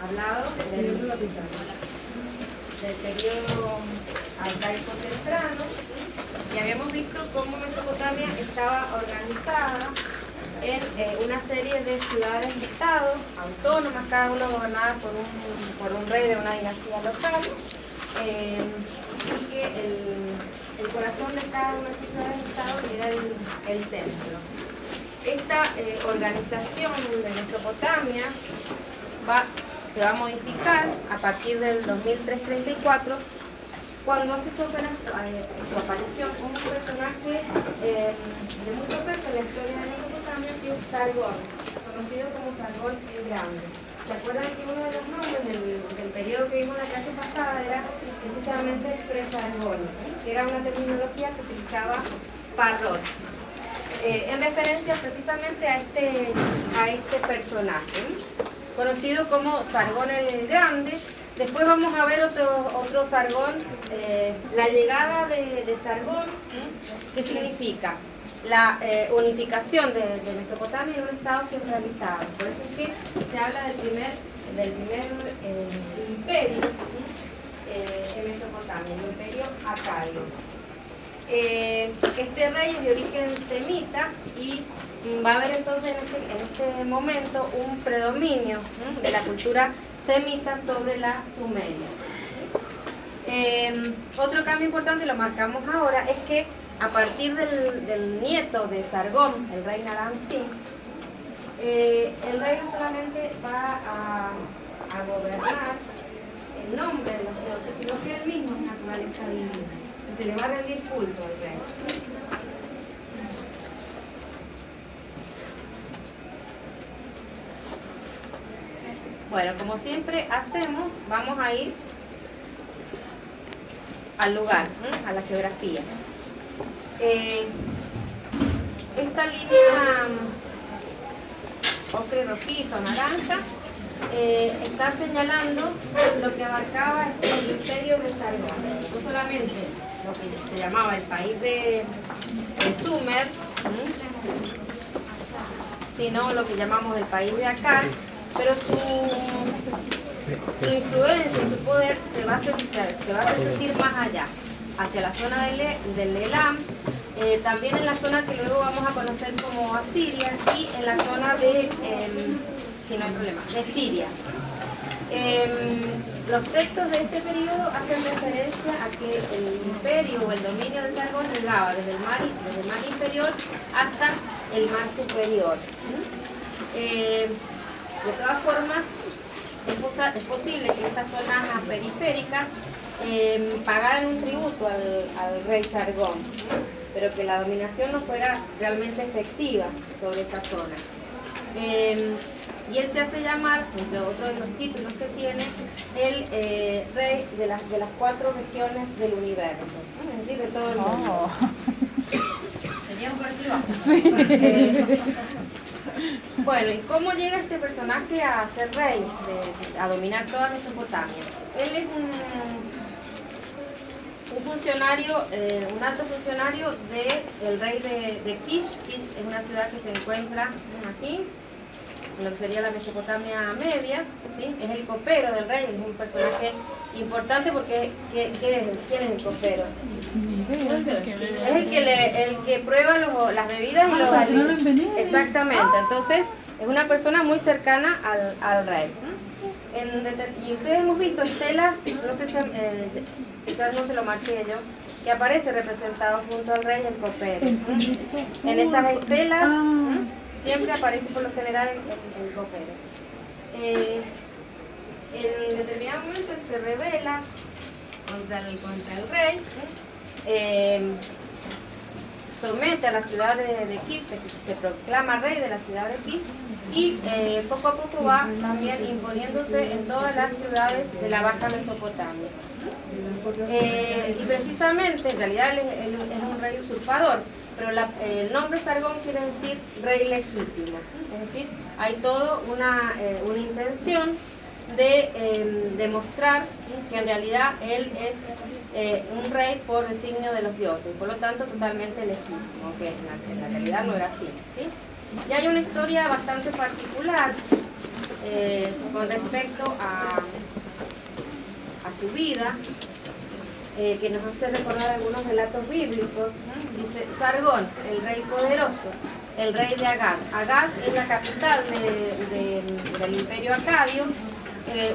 hablado del periodo arcaico temprano, y habíamos visto cómo Mesopotamia estaba organizada en una serie de ciudades-estados autónomas, cada una gobernada por un rey de una dinastía local, y que el corazón de cada una de esas ciudades-estados era el templo. Esta organización de Mesopotamia se va a modificar a partir del 2334, cuando hace su aparición un personaje de mucho peso en la historia de Mesopotamia, que es Sargón, conocido como Sargón el Grande. ¿Se acuerdan que uno de los nombres del periodo que vimos la clase pasada era precisamente Sargón, que era una terminología que utilizaba Parrot, en referencia precisamente a este personaje, conocido como Sargón el Grande? Después vamos a ver otro Sargón, la llegada de Sargón, que significa la unificación de Mesopotamia en un estado centralizado. Por eso es que se habla del primer imperio en Mesopotamia, el imperio acadio. Este rey es de origen semita y va a haber entonces en este momento un predominio de la cultura semita sobre la sumeria. Otro cambio importante, lo marcamos ahora, es que a partir del nieto de Sargón, el rey Naram-Sin, el rey no solamente va a gobernar el nombre de los dioses, sino que él mismo es naturaleza divina. Se le va a rendir culto al rey. Bueno, como siempre hacemos, vamos a ir al lugar, a la geografía. Esta línea ocre rojizo, naranja, está señalando lo que abarcaba el imperio de Sargón. No solamente lo que se llamaba el país de Sumer, sino lo que llamamos el país de Akkad, pero su influencia y su poder se va a sentir más allá, hacia la zona del Elam, también en la zona que luego vamos a conocer como Asiria, y en la zona de, si no hay problema, de Siria. Los textos de este periodo hacen referencia a que el imperio o el dominio de Sargón llegaba desde el mar inferior hasta el mar superior. De todas formas, es posible que estas zonas periféricas pagaran un tributo al rey Sargón, pero que la dominación no fuera realmente efectiva sobre esa zona. Y él se hace llamar, entre otros de los títulos que tiene, el rey de las 4 regiones del universo, es decir, de todo el mundo. ¿Tenía un perfil bajo? Sí. Bueno, ¿y cómo llega este personaje a ser rey, a dominar toda Mesopotamia? Él es un funcionario, un alto funcionario del rey de Kish. Kish es una ciudad que se encuentra aquí, en lo que sería la Mesopotamia media, ¿sí? Es el copero del rey, es un personaje importante porque ¿quién es el copero? Es el que prueba las bebidas y los alimentos. Exactamente, entonces es una persona muy cercana al rey. Y ustedes hemos visto estelas, no sé si quizás no se lo marqué yo, que aparece representado junto al rey el copero. En esas estelas siempre aparece por lo general el copero. En determinado momento él se revela contra el rey, somete a la ciudad de Kish, se proclama rey de la ciudad de Kish, y poco a poco va también imponiéndose en todas las ciudades de la Baja Mesopotamia. Y precisamente, en realidad él es un rey usurpador, pero el nombre Sargón quiere decir rey legítimo, es decir, hay toda una intención de demostrar que en realidad él es un rey por designio de los dioses, por lo tanto totalmente legítimo, aunque en la realidad no era así, ¿sí? Y hay una historia bastante particular con respecto a su vida, que nos hace recordar algunos relatos bíblicos. Dice: Sargón, el rey poderoso, el rey de Agag. Agag es la capital del imperio acadio,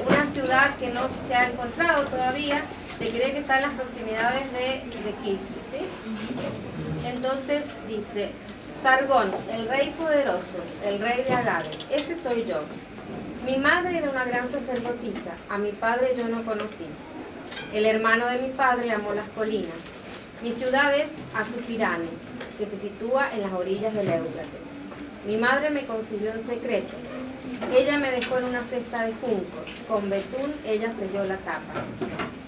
una ciudad que no se ha encontrado todavía. Se cree que está en las proximidades de Kish, ¿sí? Entonces dice: Sargón, el rey poderoso, el rey de Agag, ese soy yo. Mi madre era una gran sacerdotisa, a mi padre yo no conocí. El hermano de mi padre amó las colinas. Mi ciudad es Azupirane, que se sitúa en las orillas del Éufrates. Mi madre me concibió en secreto. Ella me dejó en una cesta de juncos. Con betún ella selló la tapa.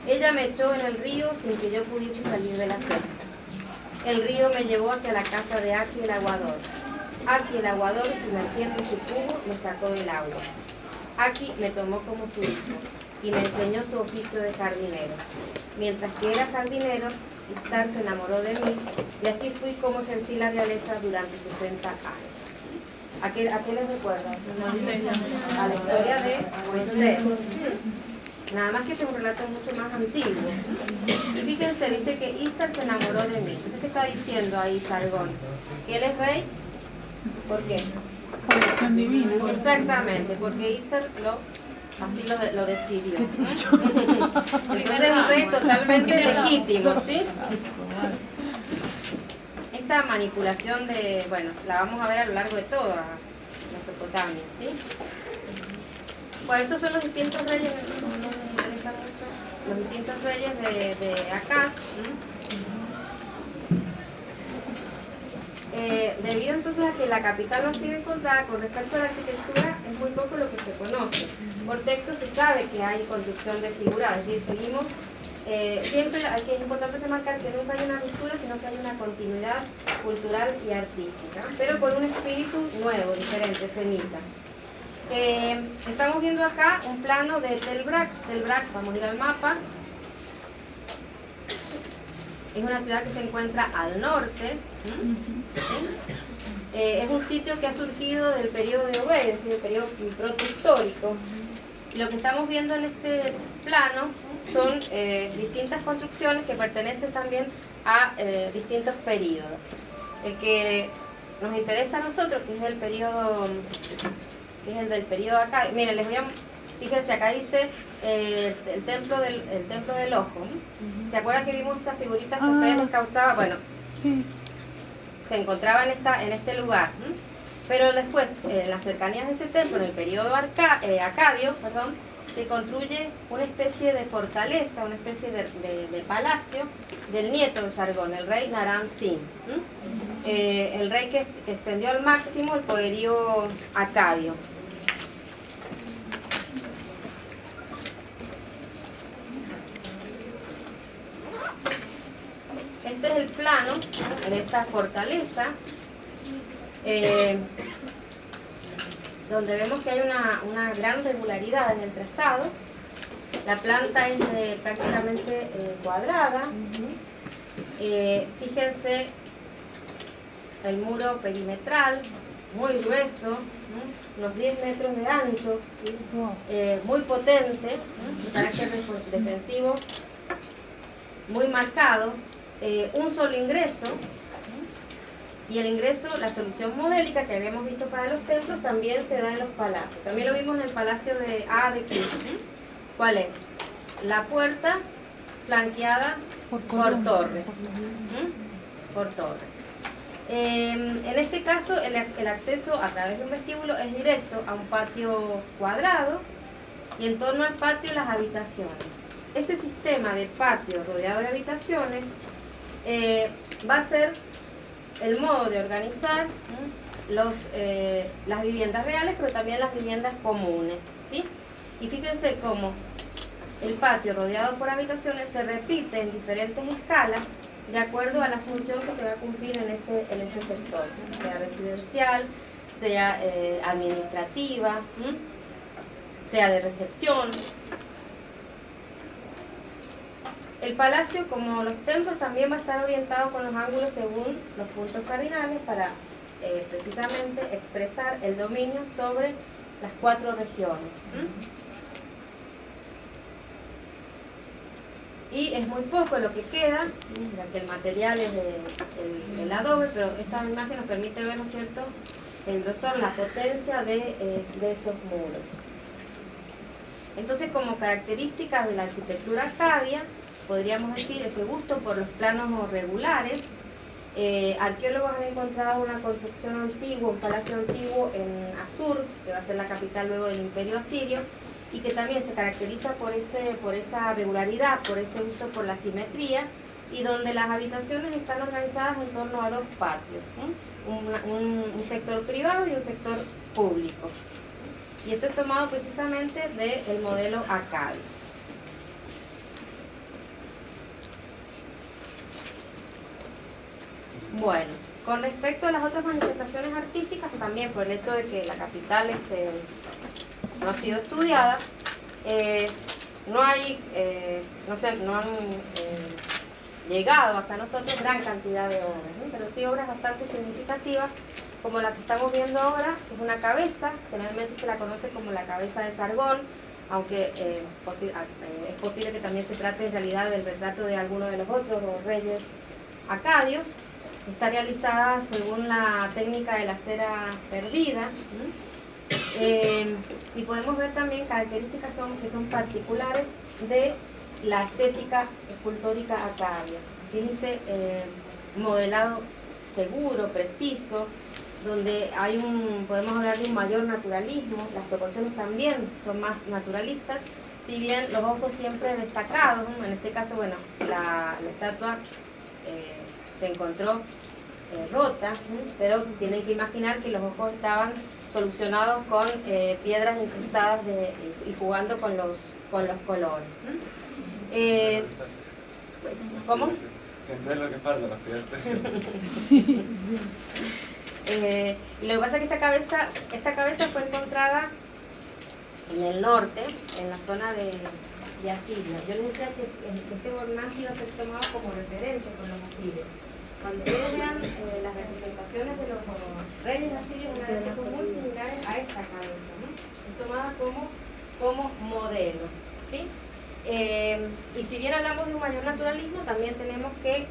Ella me echó en el río sin que yo pudiese salir de la cesta. El río me llevó hacia la casa de Aki el aguador. Aki el aguador, sumergiendo su cubo, me sacó del agua. Aki me tomó como su hijo y me enseñó su oficio de jardinero. Mientras que era jardinero, Istar se enamoró de mí y así fui como ejercí la realeza durante 60 años. ¿A qué les recuerda? A la historia de Moisés. Nada más que este es un relato mucho más antiguo. Y fíjense, dice que Istar se enamoró de mí. ¿Qué está diciendo ahí Sargón? ¿Que él es rey? ¿Por qué? Por elección divina. Exactamente, porque Istar así lo decidió. Entonces es un rey totalmente legítimo, ¿sí? Esta manipulación la vamos a ver a lo largo de toda Mesopotamia, ¿sí? Bueno, estos son los distintos reyes, los distintos reyes de Acá. Debido entonces a que la capital no ha sido encontrada, con respecto a la arquitectura es muy poco lo que se conoce. Por texto se sabe que hay construcción desfigurada, es decir, seguimos, siempre es importante remarcar que nunca hay una ruptura, sino que hay una continuidad cultural y artística, pero con un espíritu nuevo, diferente, semita. Estamos viendo acá un plano de Tel Brak. Tel Brak, vamos a ir al mapa. Es una ciudad que se encuentra al norte. ¿Sí? Es un sitio que ha surgido del periodo de Obed, es decir, del periodo protohistórico. Y lo que estamos viendo en este plano son distintas construcciones que pertenecen también a distintos periodos. El que nos interesa a nosotros, que es el periodo, del periodo acá. Miren, fíjense, acá dice el templo del ojo. ¿Se acuerdan que vimos esas figuritas que ustedes les causaba? Bueno, sí. Se encontraba en este lugar. Pero después, en las cercanías de ese templo, en el periodo acadio, se construye una especie de fortaleza, una especie de palacio del nieto de Sargón, el rey Naram-Sin. El rey que extendió al máximo el poderío acadio. Este es el plano de esta fortaleza, donde vemos que hay una gran regularidad en el trazado. La planta es prácticamente cuadrada. Fíjense el muro perimetral, muy grueso, unos 10 metros de ancho, muy potente, de carácter defensivo, muy marcado. Un solo ingreso, y el ingreso, la solución modélica que habíamos visto para los templos, también se da en los palacios. También lo vimos en el palacio de Kish. ¿Cuál es? La puerta flanqueada por torres. Por torres. En este caso, el acceso a través de un vestíbulo es directo a un patio cuadrado, y en torno al patio las habitaciones. Ese sistema de patio rodeado de habitaciones va a ser el modo de organizar las viviendas reales, pero también las viviendas comunes, ¿sí? Y fíjense cómo el patio rodeado por habitaciones se repite en diferentes escalas de acuerdo a la función que se va a cumplir en ese sector, sea residencial, sea administrativa, sea de recepción. El palacio, como los templos, también va a estar orientado con los ángulos según los puntos cardinales para precisamente expresar el dominio sobre las 4 regiones. Y es muy poco lo que queda, ya que el material es el adobe, pero esta imagen nos permite ver, ¿no es cierto?, el grosor, la potencia de esos muros. Entonces, como características de la arquitectura acadia, podríamos decir ese gusto por los planos regulares. Arqueólogos han encontrado una construcción antigua, un palacio antiguo en Asur, que va a ser la capital luego del Imperio Asirio, y que también se caracteriza por esa regularidad, por ese gusto por la simetría, y donde las habitaciones están organizadas en torno a 2 patios, un sector privado y un sector público. Y esto es tomado precisamente del modelo acadio. Bueno, con respecto a las otras manifestaciones artísticas, también por el hecho de que la capital no ha sido estudiada, no han llegado hasta nosotros gran cantidad de obras, ¿no? Pero sí obras bastante significativas, como la que estamos viendo ahora, que es una cabeza, generalmente se la conoce como la cabeza de Sargón, aunque es posible que también se trate en realidad del retrato de alguno de los otros reyes acadios. Está realizada según la técnica de la cera perdida, y podemos ver también características que son particulares de la estética escultórica acadia. Aquí dice modelado seguro, preciso, donde podemos hablar de un mayor naturalismo, las proporciones también son más naturalistas, si bien los ojos siempre destacados, ¿no? En este caso, bueno, la estatua se encontró rota, pero tienen que imaginar que los ojos estaban solucionados con piedras incrustadas y jugando con los colores. ¿Cómo? Es lo que falta, las piedras preciosas. Y lo que pasa es que esta cabeza fue encontrada en el norte, en la zona de Asiria. Yo les decía que este bornaje iba a ser tomado como referencia con los asirios. Cuando ustedes vean las representaciones de los reyes asirios, son muy similares a esta cabeza, ¿no? Es tomada como modelo, ¿sí? Y si bien hablamos de un mayor naturalismo, también tenemos que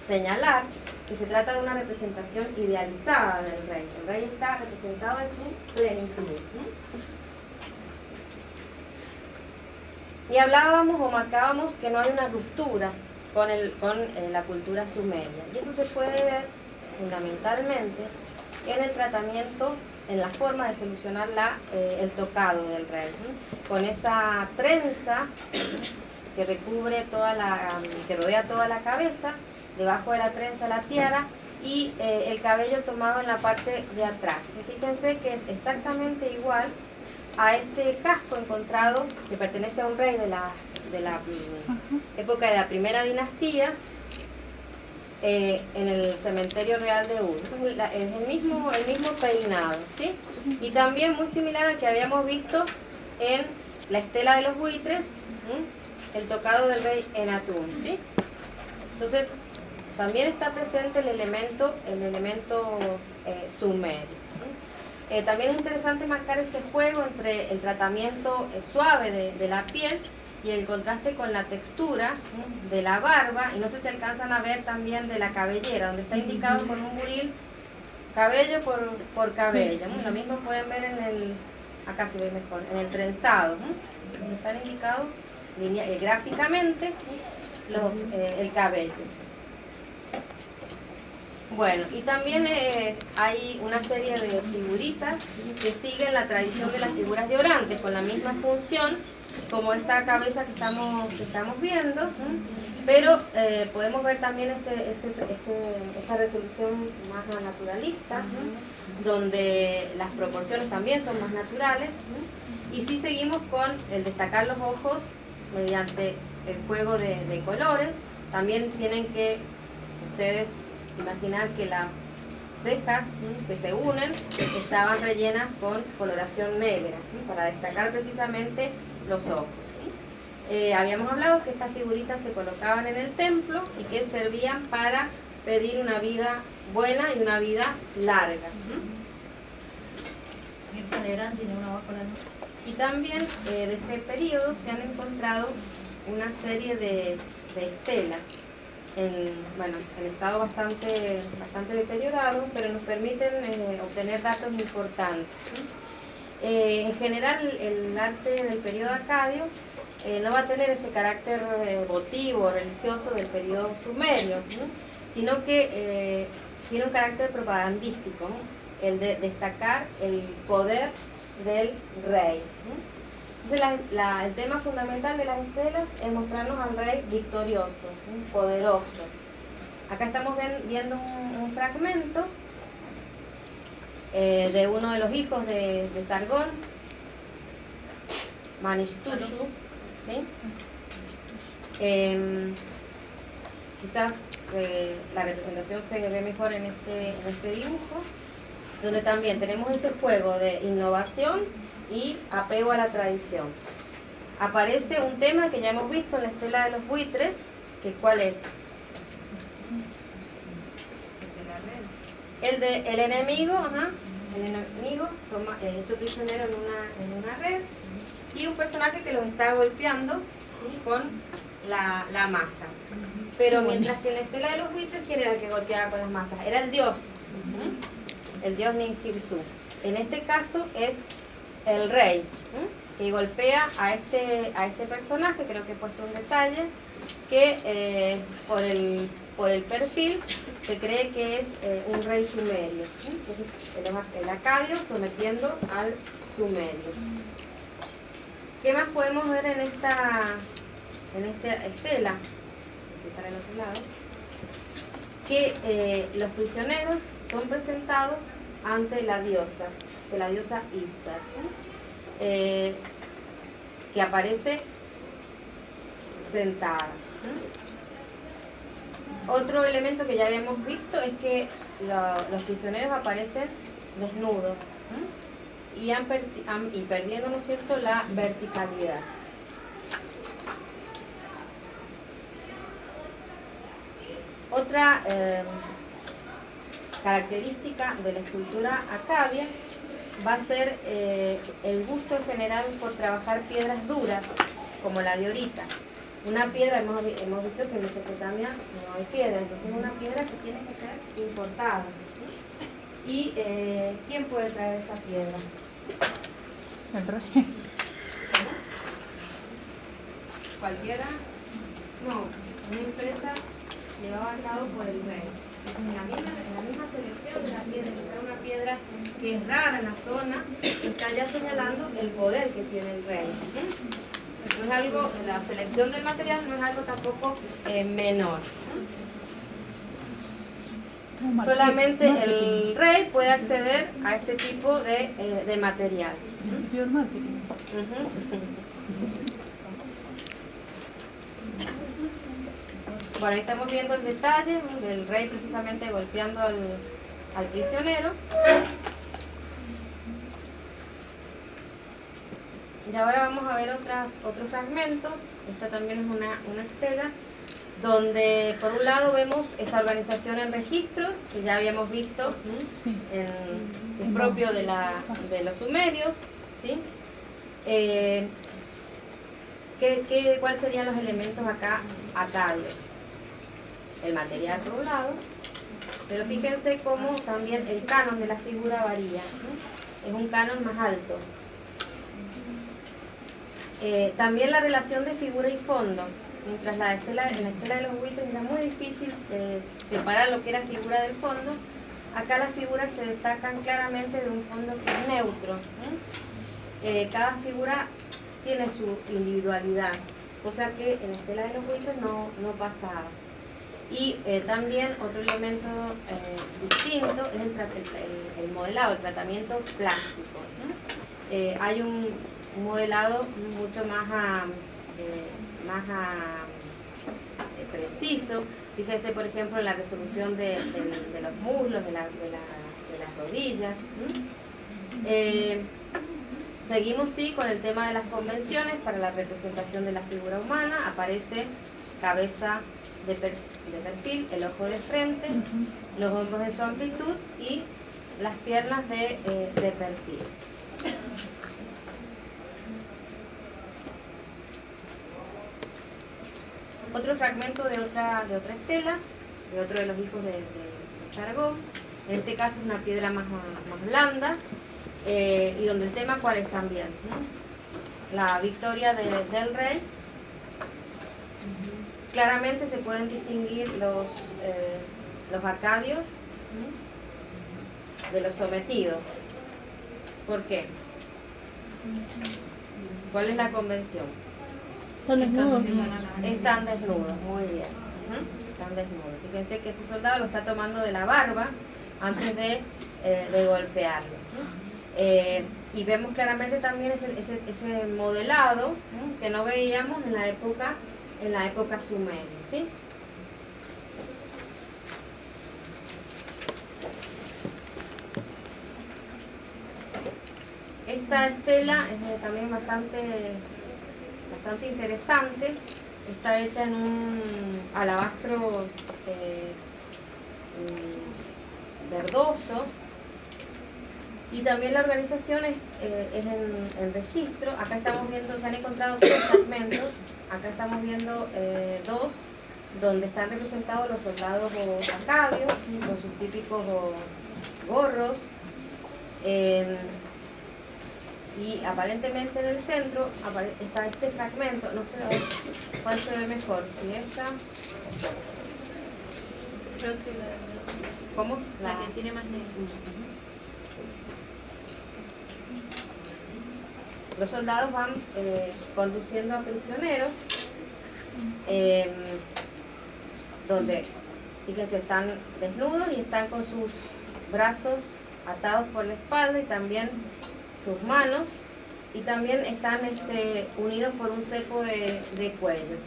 señalar que se trata de una representación idealizada del rey. El rey está representado en su plenitud, ¿no? Y hablábamos o marcábamos que no hay una ruptura con la cultura sumeria. Y eso se puede ver fundamentalmente en el tratamiento, en la forma de solucionar el tocado del rey, ¿no? Con esa trenza que recubre que rodea toda la cabeza, debajo de la trenza la tiara y el cabello tomado en la parte de atrás. Y fíjense que es exactamente igual a este casco encontrado que pertenece a un rey de la época de la primera dinastía en el cementerio real de Ur. Es el mismo peinado, ¿sí? Y también muy similar al que habíamos visto en la estela de los buitres, el tocado del rey Enatún, ¿sí? Entonces también está presente el elemento sumerio. También es interesante marcar ese juego entre el tratamiento suave de la piel y el contraste con la textura de la barba, y no sé si alcanzan a ver también de la cabellera, donde está indicado con un buril cabello por cabello. Sí. Lo mismo pueden ver acá se ve mejor, en el trenzado, donde están indicados gráficamente el cabello. Bueno, y también hay una serie de figuritas que siguen la tradición de las figuras de Orantes, con la misma función como esta cabeza que estamos viendo, pero podemos ver también esa resolución más naturalista, donde las proporciones también son más naturales, y sí seguimos con el destacar los ojos mediante el juego de colores. También tienen que ustedes imaginar que las cejas que se unen estaban rellenas con coloración negra, para destacar precisamente los ojos. Habíamos hablado que estas figuritas se colocaban en el templo y que servían para pedir una vida buena y una vida larga. Irse adelante y de uno abajo la luz. Y también de este periodo se han encontrado una serie de estelas en estado bastante deteriorado, pero nos permiten obtener datos importantes. En general, el arte del periodo acadio no va a tener ese carácter votivo o religioso del periodo sumerio, ¿no? Sino que tiene un carácter propagandístico, ¿no? El de destacar el poder del rey, ¿no? Entonces el tema fundamental de las estelas es mostrarnos al rey victorioso, ¿no? Poderoso. Acá estamos viendo un fragmento de uno de los hijos de Sargón, Manishtushu, ¿sí? Quizás la representación se ve mejor en este dibujo, donde también tenemos ese juego de innovación y apego a la tradición. Aparece un tema que ya hemos visto en la estela de los buitres, que ¿cuál es? El enemigo, el enemigo toma hecho prisionero en una red, y un personaje que los está golpeando, ¿sí? Con la masa. Pero mientras que en la estela de los buitres, ¿quién era el que golpeaba con las masas? Era el dios, el dios Ninjirsu. En este caso es el rey, que golpea a este personaje. Creo que he puesto un detalle, que por el perfil se cree que es un rey sumerio. Entonces el acadio sometiendo al sumerio. ¿Qué más podemos ver en esta estela? Para el otro lado, que los prisioneros son presentados ante la diosa Ishtar, que aparece sentada. Otro elemento que ya habíamos visto es que los prisioneros aparecen desnudos y perdiendo, ¿no es cierto?, la verticalidad. Otra característica de la escultura acadia va a ser el gusto en general por trabajar piedras duras, como la diorita. Una piedra, hemos visto que en Mesopotamia no hay piedra, entonces es una piedra que tiene que ser importada. ¿Y quién puede traer esta piedra? El rey. ¿Cualquiera? No, una empresa llevaba a cabo por el rey. En la misma selección de la piedra, que sea una piedra que es rara en la zona, está ya señalando el poder que tiene el rey. No es algo, la selección del material no es algo tampoco menor. Solamente el rey puede acceder a este tipo de material. Bueno, ahí estamos viendo el detalle del rey precisamente golpeando al prisionero. Y ahora vamos a ver otros fragmentos. Esta también es una estela, donde por un lado vemos esa organización en registros, que ya habíamos visto, Sí. es propio de los sumerios, ¿sí? ¿Cuáles serían los elementos acá acadios? El material por un lado, pero fíjense cómo también el canon de la figura varía, ¿no? Es un canon más alto. También la relación de figura y fondo. Mientras en la estela de los buitres era muy difícil separar lo que era figura del fondo, acá las figuras se destacan claramente de un fondo que es neutro. Cada figura tiene su individualidad, cosa que en la estela de los buitres no pasaba. Y también otro elemento distinto es el modelado, el tratamiento plástico, ¿no? Hay un modelado mucho más preciso. Fíjense, por ejemplo, en la resolución de los muslos, de las rodillas. Seguimos sí con el tema de las convenciones para la representación de la figura humana. Aparece cabeza de perfil, el ojo de frente, los hombros en su amplitud y las piernas de perfil. Otro fragmento de otra estela, de otro de los hijos de Sargón. En este caso es una piedra más blanda, y donde el tema cuál es también, ¿no? La victoria del rey. Claramente se pueden distinguir los acadios, ¿no?, de los sometidos. ¿Por qué? ¿Cuál es la convención? Están desnudos. Están desnudos, muy bien. Están desnudos. Fíjense que este soldado lo está tomando de la barba antes de golpearlo. Y vemos claramente también ese modelado, ¿no?, que no veíamos en la época sumeria, ¿sí? Esta estela es también bastante interesante. Está hecha en un alabastro verdoso, y también la organización es en registro. Acá estamos viendo, se han encontrado 3 fragmentos. Acá estamos viendo 2 donde están representados los soldados acadios con sus típicos gorros. Y aparentemente en el centro está este fragmento, no sé cuál se ve mejor, si esta, Creo que la ¿cómo? que tiene más negro. Los soldados van conduciendo a prisioneros, donde, fíjense, están desnudos y están con sus brazos atados por la espalda y también sus manos, y también están unidos por un cepo de cuello.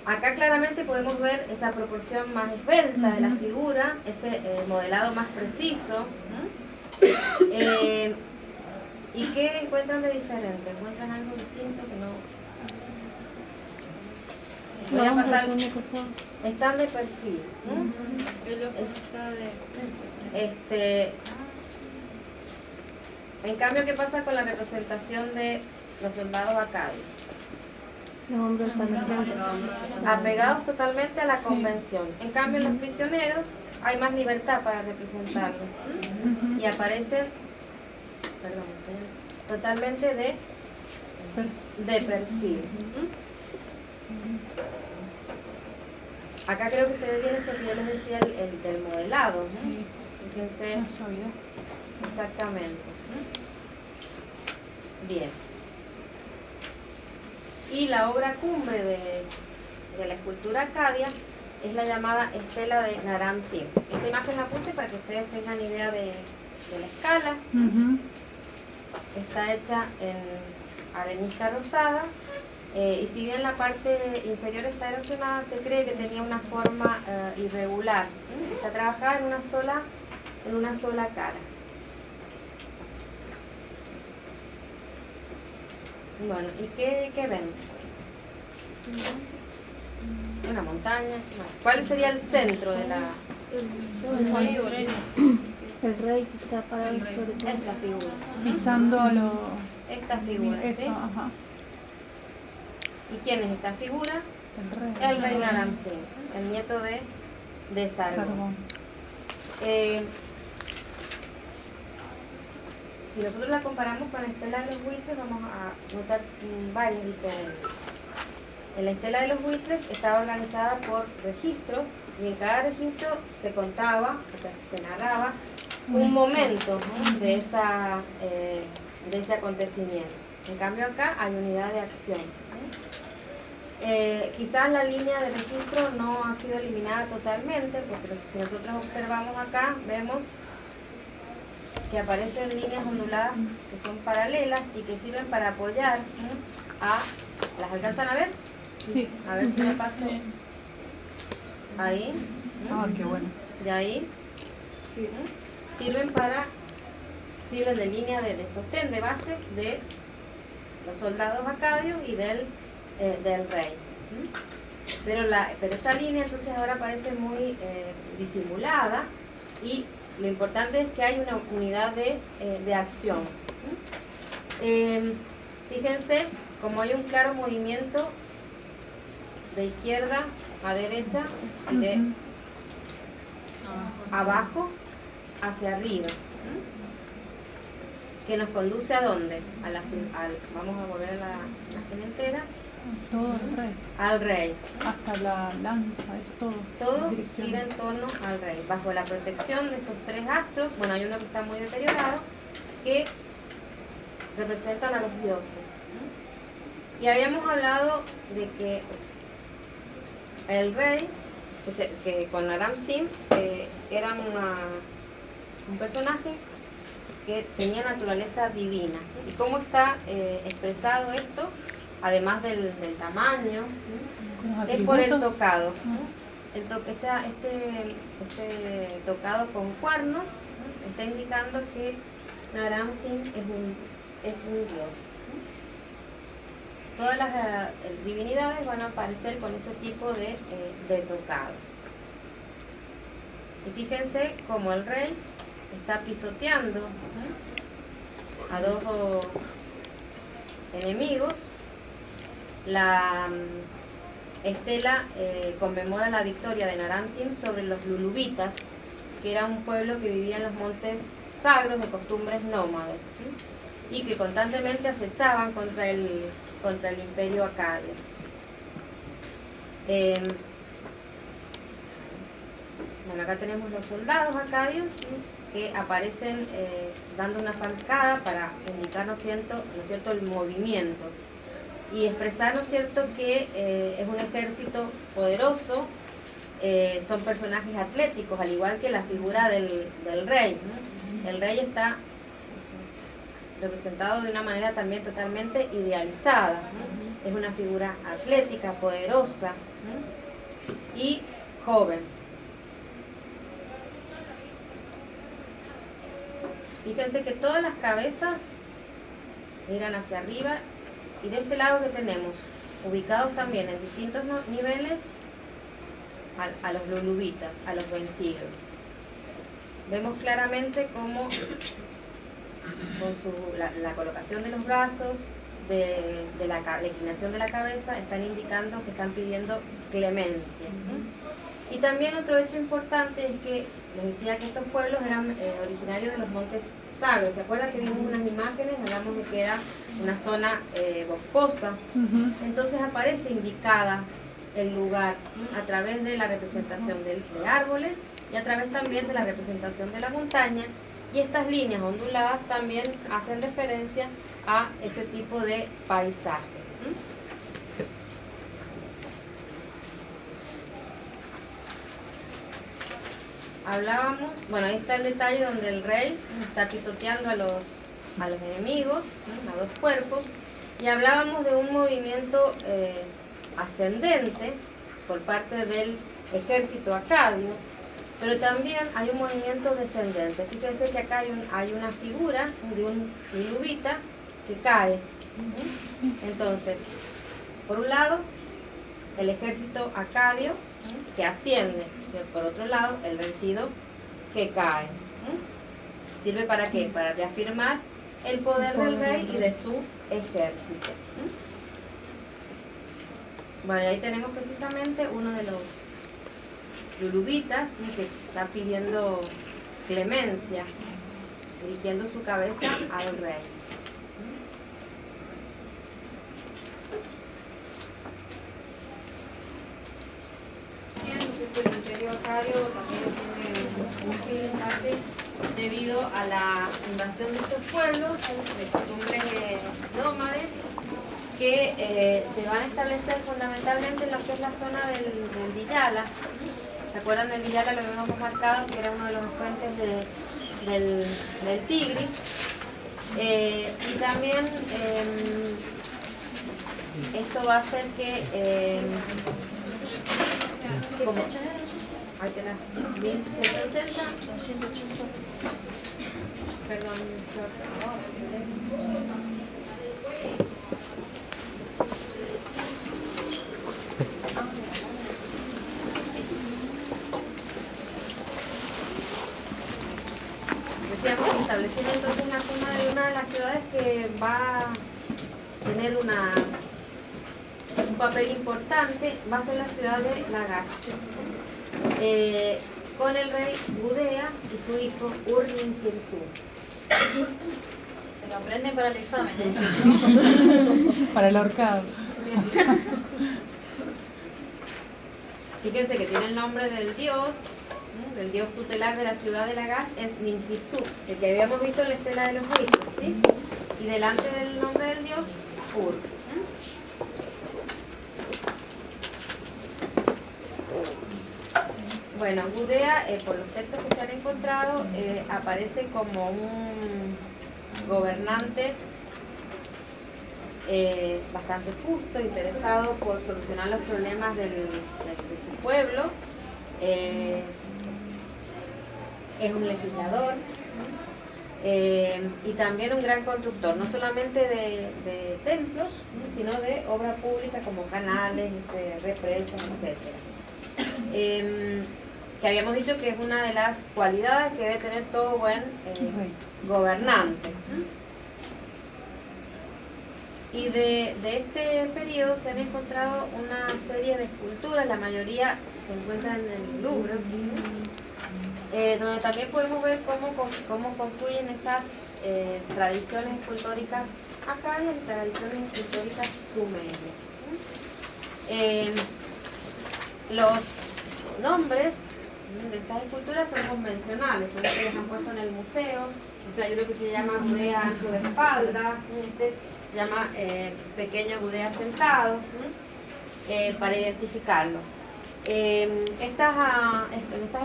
Acá claramente podemos ver esa proporción más esbelta de la figura, ese modelado más preciso. ¿Y qué encuentran de diferente? ¿Encuentran algo distinto que no? Voy a pasar. Están de perfil. En cambio, ¿qué pasa con la representación de los soldados acadios? Los hombres están de frente. Apegados totalmente a la convención. En cambio, los prisioneros hay más libertad para representarlos. Y aparecen, totalmente de perfil. Acá creo que se ve bien eso que yo les decía, el del modelado, ¿no? Sí. Fíjense. La suavidad. Exactamente. Bien. Y la obra cumbre de la escultura acadia es la llamada estela de Naram Sin. Esta imagen la puse para que ustedes tengan idea de la escala. Está hecha en arenisca rosada, y si bien la parte inferior está erosionada, se cree que tenía una forma irregular. Está trabajada en una sola cara. Bueno, ¿y qué ven? Una montaña. ¿Cuál sería el centro de la...? El rey que está parado sobre todo. Esta figura. Pisando a los... Esta figura, ¿sí? Eso, ajá. ¿Y quién es esta figura? El El rey Naram Sin, el nieto de Sargón. Si nosotros la comparamos con la estela de los buitres, vamos a notar varias diferencias. En la estela de los buitres estaba organizada por registros, y en cada registro se contaba, o sea, se narraba un momento, ¿no?, de ese acontecimiento. En cambio acá hay unidad de acción. Quizás la línea de registro no ha sido eliminada totalmente, porque si nosotros observamos acá, vemos que aparecen líneas onduladas que son paralelas y que sirven para apoyar a... ¿Las alcanzan a ver? Sí. A ver si me paso. Ahí. Ah, qué bueno. Y ahí. Sirven de línea de sostén, de base de los soldados acadios y del rey. Pero esa línea entonces ahora parece muy disimulada, y lo importante es que hay una unidad de acción. Fíjense como hay un claro movimiento de izquierda a derecha, de abajo hacia arriba, que nos conduce a dónde, vamos a volver a la imagen entera, Todo el rey. al rey. Hasta la lanza, es todo. Todo Dirección. gira en torno al rey, bajo la protección de estos tres astros. Bueno, hay uno que está muy deteriorado, que representan a los dioses. Y habíamos hablado de que el rey, que con Naram Sin, era un personaje que tenía naturaleza divina. ¿Y cómo está expresado esto? Además del tamaño, Con los es por el atributos. tocado. Ah. Este tocado con cuernos está indicando que Naram Sin es un dios. Todas las divinidades van a aparecer con ese tipo de tocado. Y fíjense como el rey está pisoteando a dos enemigos. La estela conmemora la victoria de Naram Sin sobre los lulubitas, que era un pueblo que vivía en los montes sagros de costumbres nómades, ¿sí? Y que constantemente acechaban contra el imperio acadio. Bueno, acá tenemos los soldados acadios, ¿sí?, que aparecen dando una zancada para indicar, ¿no es cierto?, el movimiento y expresar, ¿no es cierto?, que es un ejército poderoso. Son personajes atléticos, al igual que la figura del rey, ¿no? El rey está representado de una manera también totalmente idealizada, ¿no? Es una figura atlética, poderosa, ¿no?, y joven. Fíjense que todas las cabezas miran hacia arriba, y de este lado que tenemos, ubicados también en distintos niveles, a los lulubitas, a los vencidos. Vemos claramente cómo con la colocación de los brazos, de la inclinación de la cabeza, están indicando que están pidiendo clemencia. Y también otro hecho importante es que les decía que estos pueblos eran originarios de los montes sagros. ¿Se acuerdan que vimos unas imágenes? Hablamos de que era una zona boscosa. Entonces aparece indicada el lugar a través de la representación de árboles y a través también de la representación de la montaña, y estas líneas onduladas también hacen referencia a ese tipo de paisaje. Hablábamos, bueno, ahí está el detalle donde el rey está pisoteando a los enemigos, a dos cuerpos, y hablábamos de un movimiento ascendente por parte del ejército acadio, pero también hay un movimiento descendente. Fíjense que acá hay una figura de un lulubita que cae. Entonces, por un lado, el ejército acadio que asciende, y por otro lado, el vencido que cae. ¿Sirve para qué? Para reafirmar el poder del rey y de su ejército. Bueno, y ahí tenemos precisamente uno de los lulubitas que está pidiendo clemencia, dirigiendo su cabeza al rey. El imperio acadio también tiene un fin en parte debido a la invasión de estos pueblos de costumbres nómades, que se van a establecer fundamentalmente en lo que es la zona del Diyala. ¿Se acuerdan del Diyala? Lo habíamos marcado, que era uno de los fuentes del Tigris. Y también esto va a hacer que como, ahí tenés, 1180, perdón, decíamos, establecer entonces la zona de Lunal de las ciudades que va a tener un papel importante va a ser la ciudad de Lagash, con el rey Gudea y su hijo Ur-Nintirsu. Se lo aprenden para el examen, ¿eh? Para el ahorcado. Fíjense que tiene el nombre del dios tutelar de la ciudad de Lagash es Nintirsu, el que habíamos visto en la estela de los juicios, ¿sí? Y delante del nombre del dios, Ur. Bueno, Gudea, por los textos que se han encontrado, aparece como un gobernante bastante justo, interesado por solucionar los problemas de su pueblo. Es un legislador y también un gran constructor, no solamente de templos, sino de obra pública como canales, represas, etc. Que habíamos dicho que es una de las cualidades que debe tener todo buen gobernante. Y de este periodo se han encontrado una serie de esculturas, la mayoría se encuentran en el Louvre, donde también podemos ver cómo confluyen esas tradiciones escultóricas acá y en tradiciones escultóricas sumerias. Los nombres de estas esculturas son convencionales, son los que les han puesto en el museo. O sea, hay uno que se llama Gudea ancho de espalda, este se llama pequeño Gudea sentado, para identificarlo. En estas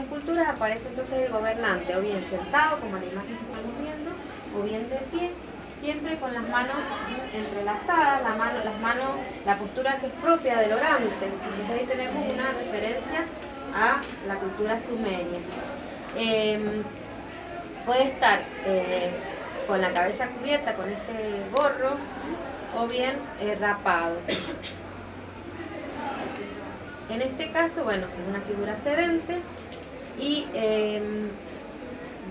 esculturas aparece entonces el gobernante, o bien sentado, como en la imagen que estamos viendo, o bien de pie, siempre con las manos entrelazadas, la postura que es propia del orante. Entonces ahí tenemos una referencia a la cultura sumeria. Puede estar con la cabeza cubierta con este gorro o bien rapado. En este caso, bueno, es una figura sedente y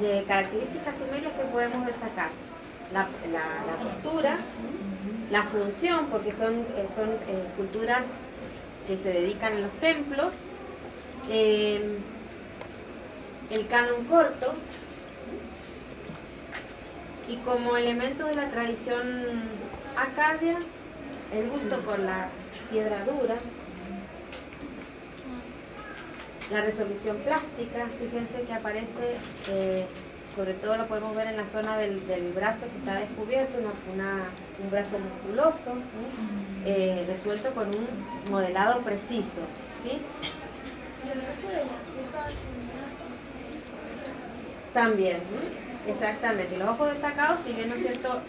de características sumerias que podemos destacar la postura, la función, porque son culturas que se dedican en los templos, el canon corto, y como elemento de la tradición acadia, el gusto por la piedra dura, la resolución plástica. Fíjense que aparece, sobre todo lo podemos ver en la zona del brazo que está descubierto, un brazo musculoso, resuelto con un modelado preciso, ¿sí? También, exactamente. Los ojos destacados, si bien no es cierto,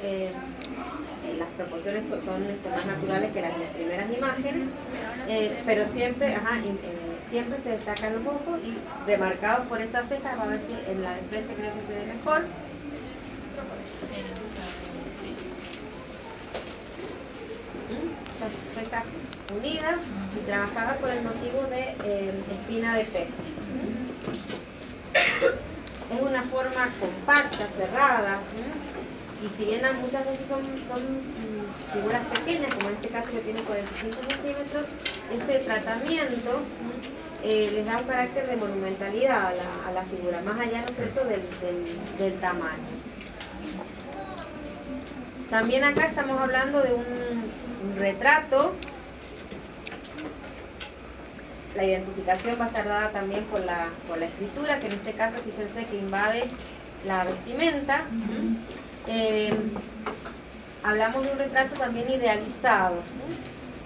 las proporciones son más naturales que las primeras imágenes, pero siempre, siempre se destacan los ojos y remarcados por esas cejas. Va a ver si en la de frente creo que se ve mejor. Esas cejas unidas y trabajadas con el motivo de espina de pez. Es una forma compacta, cerrada, y si bien muchas veces son figuras pequeñas, como en este caso que tiene 45 centímetros, ese tratamiento les da un carácter de monumentalidad a la figura, más allá, ¿no es cierto?, del tamaño. También acá estamos hablando de un retrato. La identificación va a estar dada también por la escritura, que en este caso fíjense que invade la vestimenta. Hablamos de un retrato también idealizado,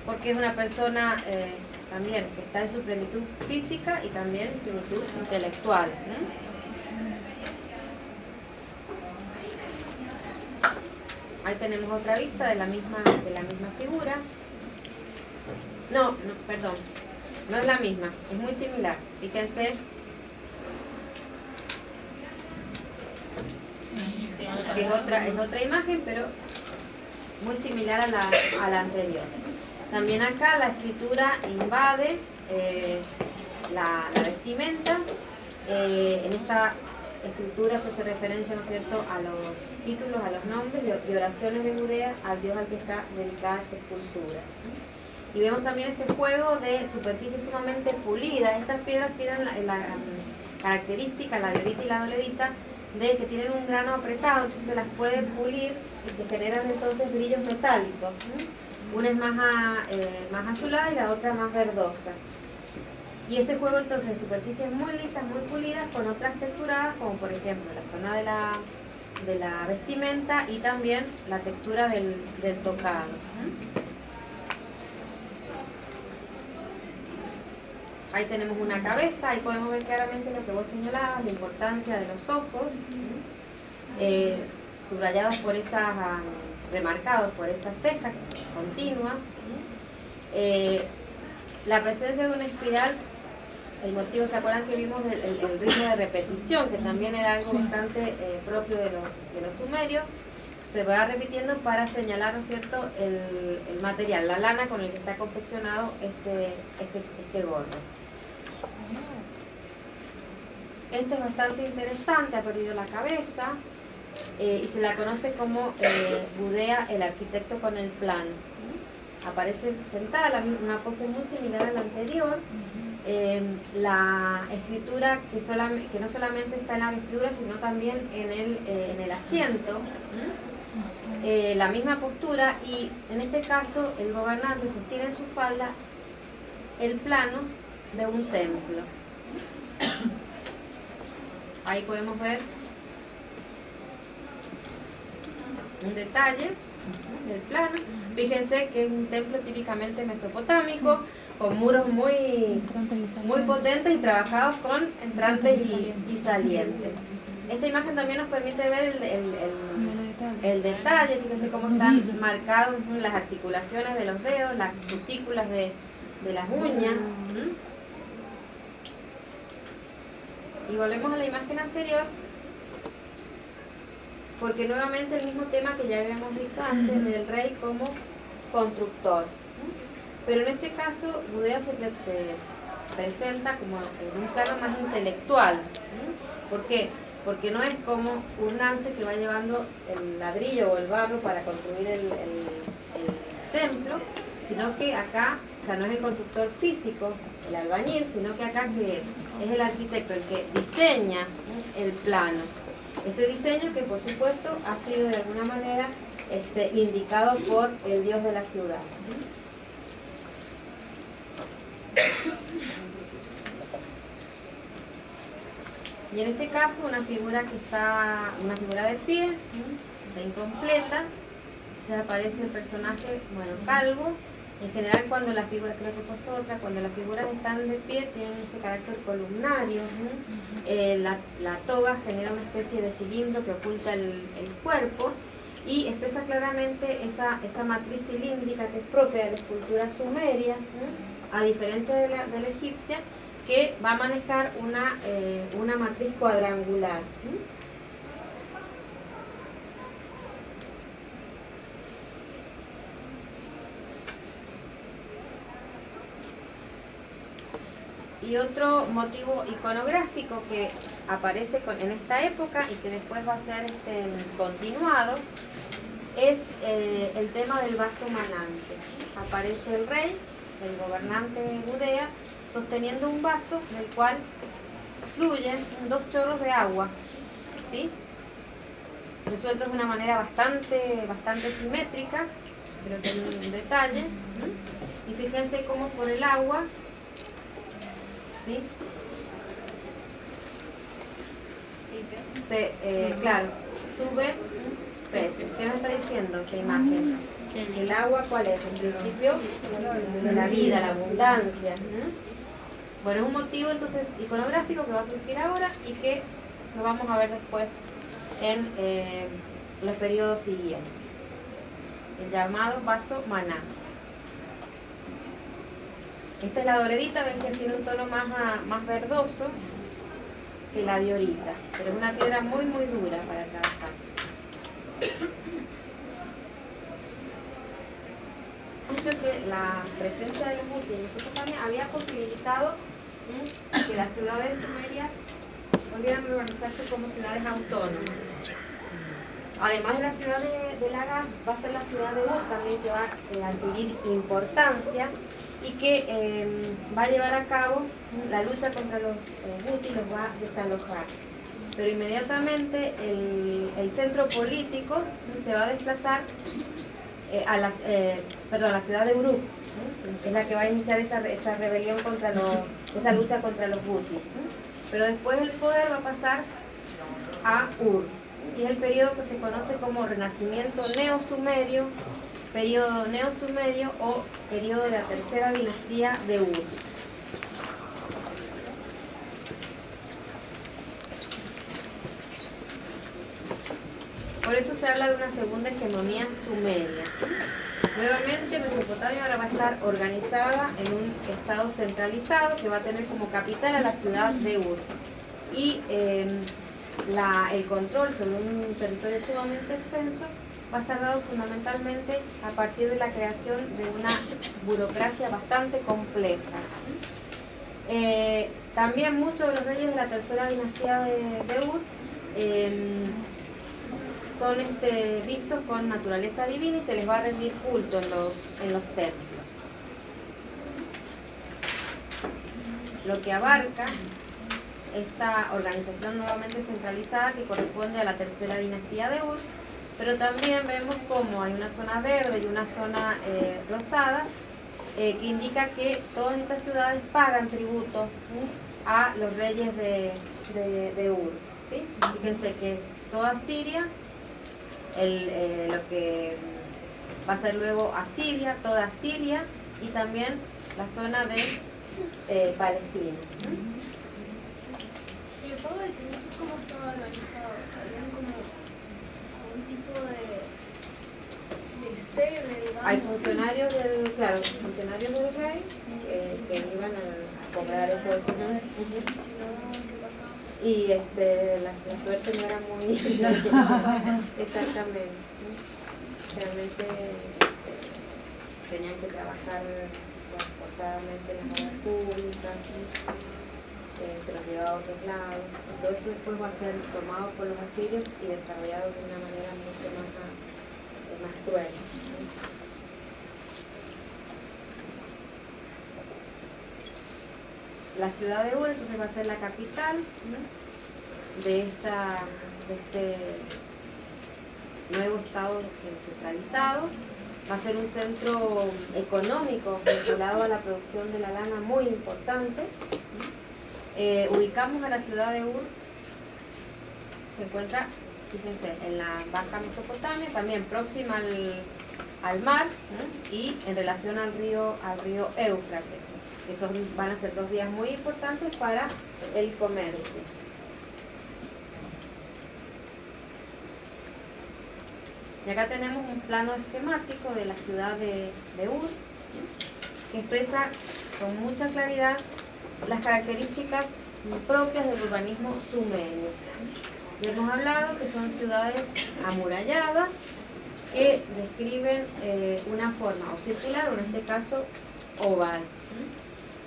porque es una persona también que está en su plenitud física y también en su plenitud intelectual. Ahí tenemos otra vista de la misma figura. No, perdón. No es la misma, es muy similar. Fíjense que es otra imagen, pero muy similar a la anterior. También acá la escritura invade la vestimenta. En esta escritura se hace referencia, ¿no es cierto?, a los títulos, a los nombres y oraciones de Judea al dios al que está dedicada esta escultura. Y vemos también ese juego de superficie sumamente pulida. Estas piedras tienen la característica, la diorita y la dolerita, de que tienen un grano apretado, entonces se las puede pulir y se generan entonces brillos metálicos. Una es más azulada y la otra más verdosa. Y ese juego entonces de superficies muy lisas, muy pulidas, con otras texturadas, como por ejemplo la zona de la vestimenta y también la textura del tocado. Ahí tenemos una cabeza, ahí podemos ver claramente lo que vos señalabas, la importancia de los ojos, subrayados por esas, remarcados por esas cejas continuas. La presencia de una espiral, el motivo, ¿se acuerdan que vimos el ritmo de repetición, que también era algo bastante propio de los sumerios? Se va repitiendo para señalar, ¿no es cierto?, el material, la lana con el que está confeccionado este gorro. Este es bastante interesante, ha perdido la cabeza y se la conoce como Gudea, el arquitecto con el plano. Aparece sentada, una pose muy similar a la anterior. La escritura que no solamente está en la vestidura, sino también en el asiento. La misma postura, y en este caso el gobernante sostiene en su falda el plano de un templo. Ahí podemos ver un detalle del plano. Fíjense que es un templo típicamente mesopotámico, con muros muy potentes y trabajados con entrantes y salientes. Esta imagen también nos permite ver el detalle. Fíjense cómo están marcados las articulaciones de los dedos, las cutículas de las uñas. Y volvemos a la imagen anterior, porque nuevamente el mismo tema que ya habíamos visto antes del rey como constructor. Pero en este caso Gudea se presenta como en un plano más intelectual. ¿Por qué? Porque no es como un nance que va llevando el ladrillo o el barro para construir el templo, sino que acá, o sea, no es el constructor físico, el albañil, sino que acá que es el arquitecto el que diseña el plano. Ese diseño que por supuesto ha sido de alguna manera indicado por el dios de la ciudad. Y en este caso una figura de pie, está incompleta. Ya aparece el personaje, calvo. En general cuando las figuras, creo que puesto otra, cuando las figuras están de pie tienen ese carácter columnario. La toga genera una especie de cilindro que oculta el cuerpo y expresa claramente esa matriz cilíndrica que es propia de la escultura sumeria, a diferencia de la egipcia, que va a manejar una matriz cuadrangular. Y otro motivo iconográfico que aparece en esta época y que después va a ser continuado es el tema del vaso manante. Aparece el rey, el gobernante de Judea, sosteniendo un vaso del cual fluyen 2 chorros de agua, ¿sí?, resueltos de una manera bastante simétrica. Creo que hay un detalle. Y fíjense cómo por el agua, ¿sí?, claro, sube pez. ¿Qué nos está diciendo esta imagen? ¿El agua cuál es? En principio, de la vida, la abundancia. Bueno, es un motivo entonces iconográfico que va a surgir ahora y que lo vamos a ver después en los periodos siguientes. El llamado vaso maná. Esta es la doredita, ven que tiene un tono más verdoso que la diorita, pero es una piedra muy dura para trabajar. Mucho que la presencia de los útiles en Mesopotamia había posibilitado que las ciudades sumerias volvieran a reorganizarse como ciudades autónomas. Además de la ciudad de Lagash, va a ser la ciudad de Ur también que va a adquirir importancia y que va a llevar a cabo la lucha contra los Huti y los va a desalojar. Pero inmediatamente el centro político se va a desplazar a la ciudad de Uruk, es la que va a iniciar esa rebelión esa lucha contra los Huti. Pero después el poder va a pasar a Ur, y es el periodo que se conoce como Renacimiento Neo-Sumerio, periodo Neo-Sumerio o periodo de la tercera dinastía de Ur. Por eso se habla de una segunda hegemonía sumeria. Nuevamente Mesopotamia ahora va a estar organizada en un estado centralizado que va a tener como capital a la ciudad de Ur. Y el control sobre un territorio sumamente extenso va a estar dado fundamentalmente a partir de la creación de una burocracia bastante compleja. También muchos de los reyes de la tercera dinastía de Ur son vistos con naturaleza divina y se les va a rendir culto en los templos. Lo que abarca esta organización nuevamente centralizada que corresponde a la tercera dinastía de Ur, pero también vemos como hay una zona verde y una zona rosada que indica que todas estas ciudades pagan tributo a los reyes de Ur, ¿sí? Fíjense que es toda Siria, lo que va a ser luego Asiria, toda Siria y también la zona de Palestina. ¿Y el pago de tributos cómo estaba organizado? ¿Habían como un tipo de sede, digamos? Hay funcionarios del rey que iban a cobrar eso. ¿Y si no, qué pasaba? Y la suerte no era muy exactamente. Realmente tenían que trabajar forzadamente en las obras públicas, se los llevaba a otros lados. Todo esto después va a ser tomado por los asirios y desarrollado de una manera mucho más cruel. La ciudad de Ur entonces va a ser la capital de este nuevo estado centralizado. Va a ser un centro económico vinculado a la producción de la lana muy importante. Ubicamos a la ciudad de Ur, se encuentra, fíjense, en la Baja Mesopotamia, también próxima al mar y en relación al río Éufrates. Esos van a ser 2 días muy importantes para el comercio. Y acá tenemos un plano esquemático de la ciudad de Ur, que expresa con mucha claridad las características propias del urbanismo sumerio. Ya hemos hablado que son ciudades amuralladas que describen una forma o circular o en este caso oval.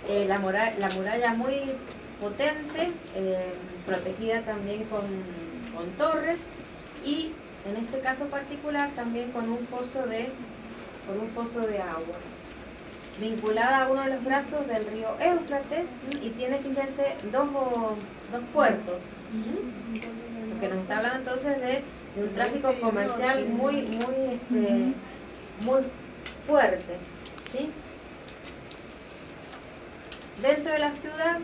La muralla muy potente, protegida también con torres y en este caso particular también con un foso de agua, vinculada a uno de los brazos del río Éufrates y tiene, fíjense, dos puertos, porque nos está hablando entonces de un tráfico comercial muy fuerte, ¿sí? Dentro de la ciudad,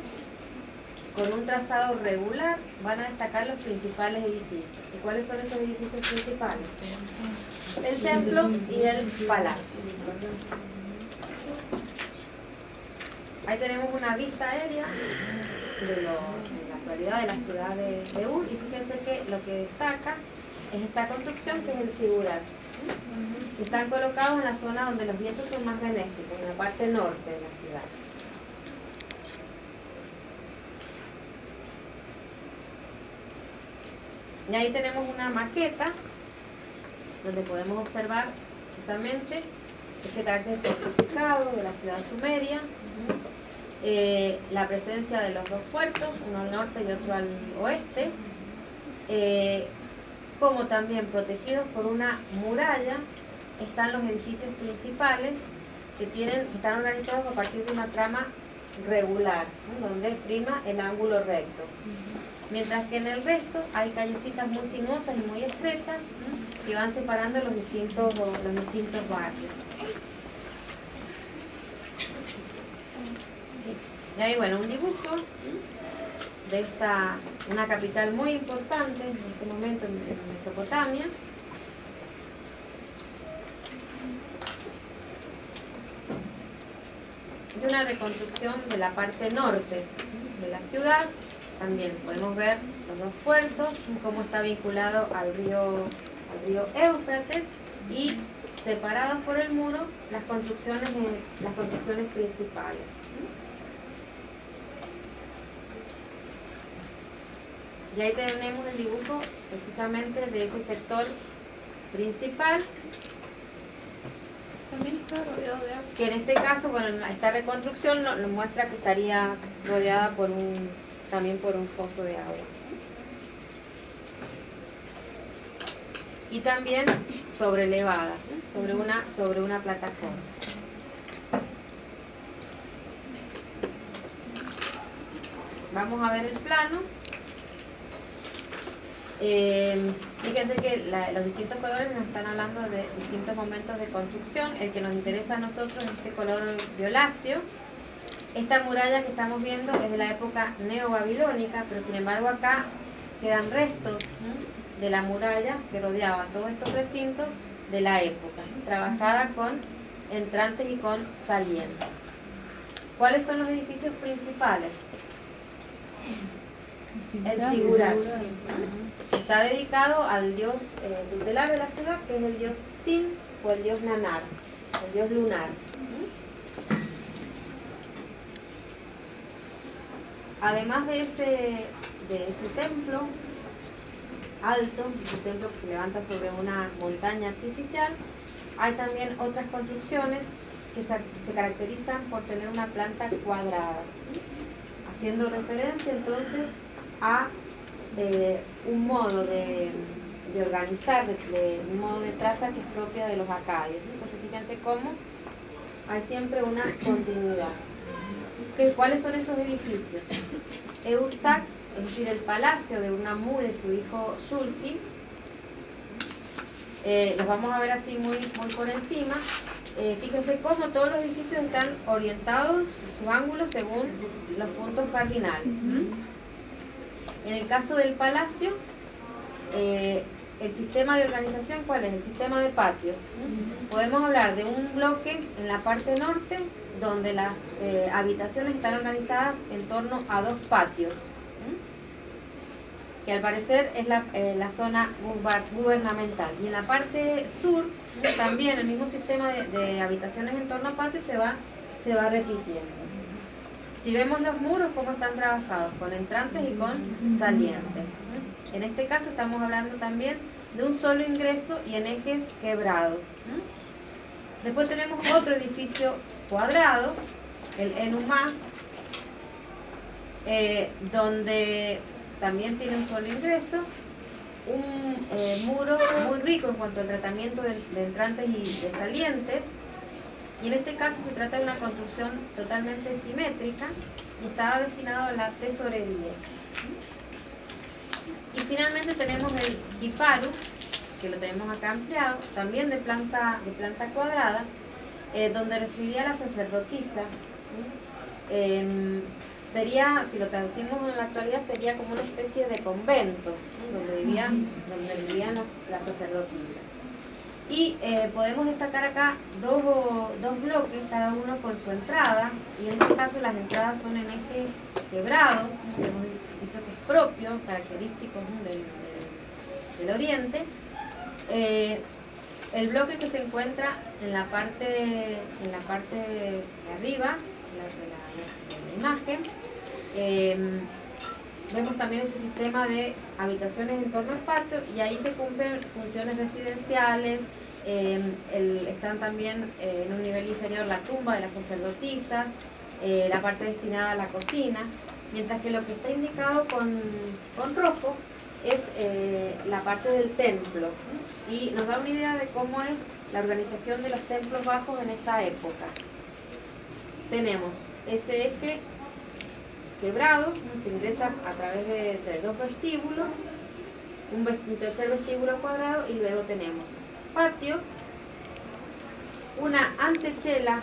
con un trazado regular, van a destacar los principales edificios. ¿Y cuáles son esos edificios principales? El templo y el palacio. Ahí tenemos una vista aérea de la actualidad de la ciudad de Ur y fíjense que lo que destaca es esta construcción que es el sigurat. Están colocados en la zona donde los vientos son más benéficos, en la parte norte de la ciudad. Y ahí tenemos una maqueta donde podemos observar precisamente ese carácter fortificado de la ciudad sumeria, la presencia de los dos puertos, uno al norte y otro al oeste, como también protegidos por una muralla están los edificios principales que están organizados a partir de una trama regular, ¿no? Donde prima el ángulo recto. Mientras que en el resto hay callecitas muy sinuosas y muy estrechas, ¿no? Que van separando los distintos barrios. Sí. Y ahí, bueno, un dibujo de una capital muy importante en este momento en Mesopotamia. Y una reconstrucción de la parte norte de la ciudad. También podemos ver los dos puertos, cómo está vinculado al río Éufrates y separados por el muro las construcciones principales. Y ahí tenemos el dibujo precisamente de ese sector principal, También está rodeado de agua. que en este caso, bueno, esta reconstrucción nos muestra que estaría rodeada también por un foso de agua. Y también sobrelevada, sobre una plataforma. Vamos a ver el plano. Fíjense que los distintos colores nos están hablando de distintos momentos de construcción. El que nos interesa a nosotros es este color violáceo. Esta muralla que estamos viendo es de la época neobabilónica, pero sin embargo acá quedan restos, ¿no? De la muralla que rodeaba todos estos recintos de la época, ¿no? Trabajada con entrantes y con salientes. ¿Cuáles son los edificios principales? El Sigurat. Está dedicado al dios tutelar de la ciudad, que es el dios Sin o el dios Nanar, el dios lunar. Además de ese templo alto, un templo que se levanta sobre una montaña artificial, hay también otras construcciones que se caracterizan por tener una planta cuadrada, haciendo referencia entonces a un modo de organizar, un modo de traza que es propio de los acadios. Entonces fíjense cómo hay siempre una continuidad. ¿Cuáles son esos edificios? Eusac, es decir, el palacio de Unamu de su hijo Shulgi. Los vamos a ver así muy por encima. Fíjense cómo todos los edificios están orientados, sus ángulos, según los puntos cardinales. En el caso del palacio, el sistema de organización, ¿cuál es? El sistema de patios. Podemos hablar de un bloque en la parte norte, donde las habitaciones están organizadas en torno a dos patios, que al parecer es la zona gubernamental. Y en la parte sur, también el mismo sistema de habitaciones en torno a patios se va repitiendo. Si vemos los muros, cómo están trabajados, con entrantes y con salientes. En este caso estamos hablando también de un solo ingreso y en ejes quebrados. Después tenemos otro edificio cuadrado, el Enumá, donde también tiene un solo ingreso, un muro muy rico en cuanto al tratamiento de entrantes y de salientes, y en este caso se trata de una construcción totalmente simétrica y estaba destinado a la tesorería. Y finalmente tenemos el Kiparu, que lo tenemos acá ampliado, también de planta cuadrada, donde residía la sacerdotisa. Sería, si lo traducimos en la actualidad, sería como una especie de convento, ¿no? donde vivían las sacerdotisas. Y podemos destacar acá dos bloques, cada uno con su entrada, y en este caso las entradas son en eje quebrado, que hemos dicho que es propio, característico, ¿no? del Oriente. El bloque que se encuentra en la parte de arriba de la imagen, vemos también ese sistema de habitaciones en torno al patio, y ahí se cumplen funciones residenciales. Están también en un nivel inferior la tumba de las sacerdotisas, la parte destinada a la cocina, mientras que lo que está indicado con rojo es la parte del templo, y nos da una idea de cómo es la organización de los templos bajos en esta época. Tenemos ese eje quebrado, se ingresa a través de dos vestíbulos, un tercer vestíbulo cuadrado, y luego tenemos patio, una antechela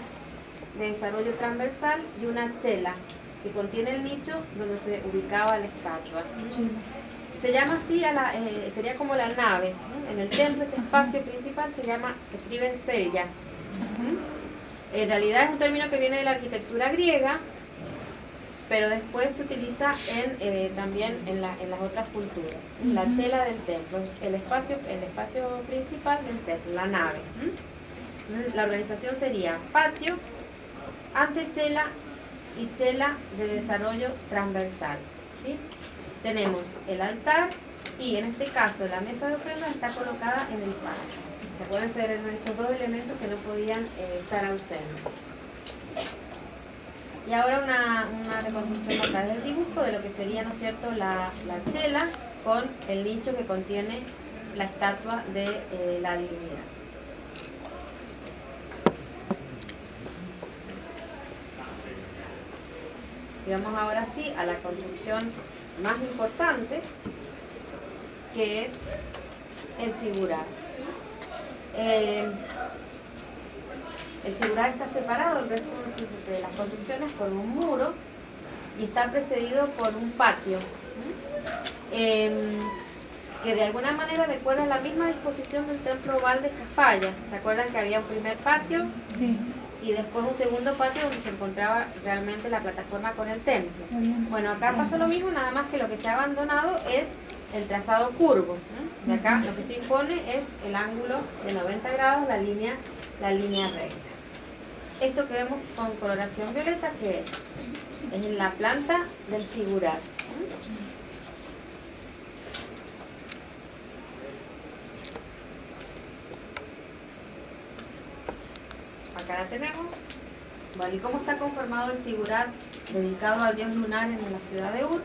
de desarrollo transversal y una chela que contiene el nicho donde se ubicaba la estatua. Se llama así, sería como la nave, ¿no? En el templo ese espacio principal se escribe en cella. En realidad es un término que viene de la arquitectura griega, pero después se utiliza también en las otras culturas. La chela del templo, el espacio principal del templo, la nave. Entonces, la organización sería patio, antechela y chela de desarrollo transversal, ¿sí? Tenemos el altar y en este caso la mesa de ofrendas está colocada en el patio. Se pueden ser estos dos elementos que no podían estar ausentes. Y ahora una reconstrucción a través del dibujo de lo que sería, ¿no es cierto?, la chela con el nicho que contiene la estatua de la divinidad. Y vamos ahora sí a la construcción más importante, que es el sigurat. El sigurat está separado del resto de las construcciones por un muro y está precedido por un patio, que de alguna manera recuerda la misma disposición del templo oval de Cafalla. ¿Se acuerdan que había un primer patio? Sí. Y después un segundo patio donde se encontraba realmente la plataforma con el templo. Bueno, acá pasa lo mismo, nada más que lo que se ha abandonado es el trazado curvo. De acá lo que se impone es el ángulo de 90 grados, la línea recta. Esto que vemos con coloración violeta, que es en la planta del sigurat. Acá la tenemos. Bueno, ¿y cómo está conformado el sigurat dedicado al dios lunar en la ciudad de Ur?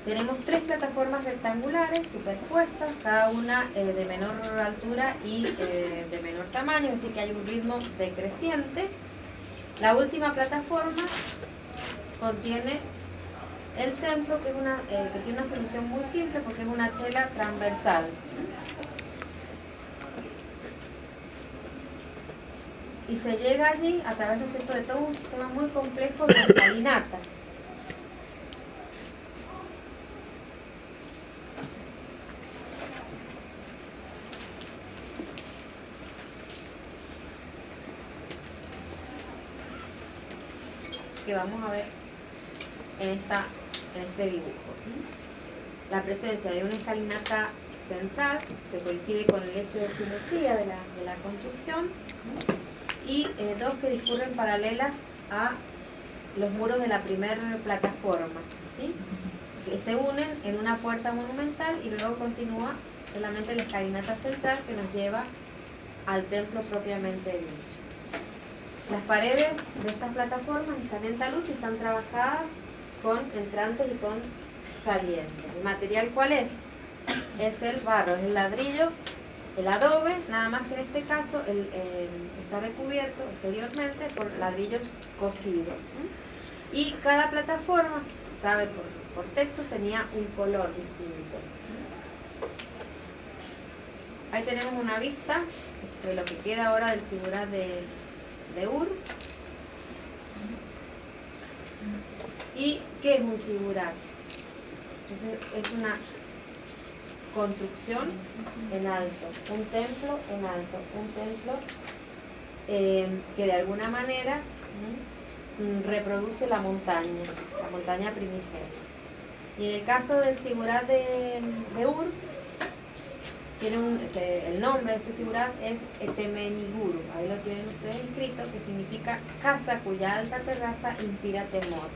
Tenemos 3 plataformas rectangulares superpuestas, cada una de menor altura y de menor tamaño, es decir que hay un ritmo decreciente. La última plataforma contiene el templo, que tiene una solución muy simple porque es una chela transversal. Y se llega allí a través, ¿no es cierto?, de todo un sistema muy complejo de escalinatas. Que vamos a ver en este dibujo. La presencia de una escalinata central que coincide con el eje de simetría de la construcción, y 2 que discurren paralelas a los muros de la primera plataforma, ¿sí?, que se unen en una puerta monumental, y luego continúa solamente la escalinata central que nos lleva al templo propiamente dicho. Las paredes de estas plataformas están en talud y están trabajadas con entrantes y con salientes. ¿El material cuál es? Es el barro, es el ladrillo, el adobe, nada más que en este caso está recubierto exteriormente por ladrillos cocidos. Y cada plataforma, sabe por texto, tenía un color distinto. Ahí tenemos una vista de lo que queda ahora del sigurat de Ur. ¿Y qué es un sigurat? Es una construcción en alto, un templo en alto, un templo que de alguna manera reproduce la montaña primigenia. Y en el caso del sigurat de Ur, tiene el nombre de este sigurat es Etemeniguru, ahí lo tienen ustedes escrito, que significa casa cuya alta terraza inspira temor.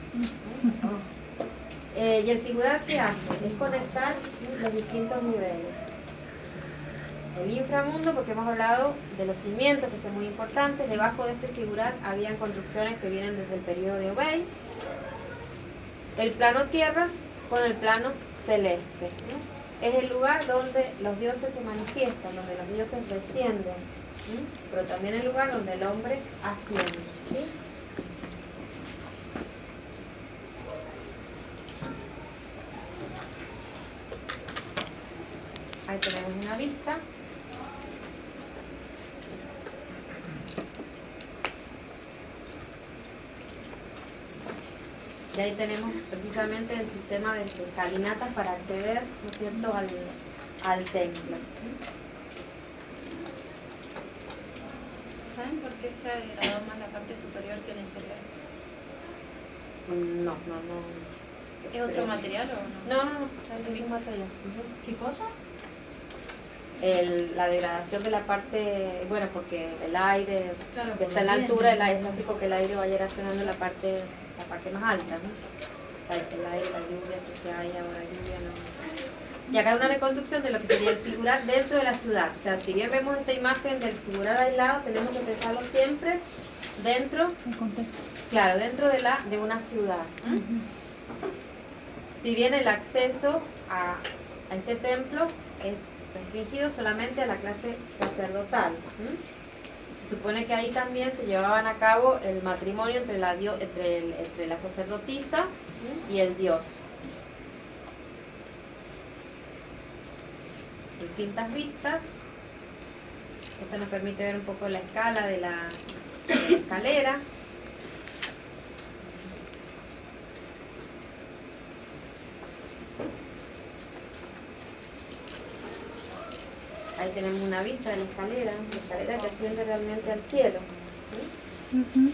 Y el sigurat, ¿qué hace? Es conectar los distintos niveles. el inframundo, porque hemos hablado de los cimientos, que son muy importantes. Debajo de este sigurat habían construcciones que vienen desde el periodo de Obey. El plano tierra con el plano celeste, ¿no? Es el lugar donde los dioses se manifiestan, donde los dioses descienden, ¿sí? Pero también el lugar donde el hombre asciende, ¿sí? Ahí tenemos una vista. Y ahí tenemos precisamente el sistema de escalinatas para acceder, ¿no es cierto?, al templo. ¿Saben por qué se ha degradado más la parte superior que la inferior? No. ¿Es otro material o no? No, es el mismo material. Ujú. ¿Qué cosa? La degradación de la parte, bueno, porque el aire, Claro, que por está en la los altura, vientos. es lógico que el aire vaya erosionando la parte más alta, ¿no? El aire, la lluvia, si es que hay ahora lluvia, no. Y acá hay una reconstrucción de lo que sería el sigurat dentro de la ciudad. O sea, si bien vemos esta imagen del sigurat aislado, tenemos que pensarlo siempre dentro, El contexto. claro, dentro de una ciudad. Si bien el acceso a este templo es restringido solamente a la clase sacerdotal. Se supone que ahí también se llevaban a cabo el matrimonio entre la sacerdotisa y el dios. Distintas vistas. Esto nos permite ver un poco la escala de la escalera. Ahí tenemos una vista de la escalera que asciende realmente al cielo. ¿Sí? Ujú.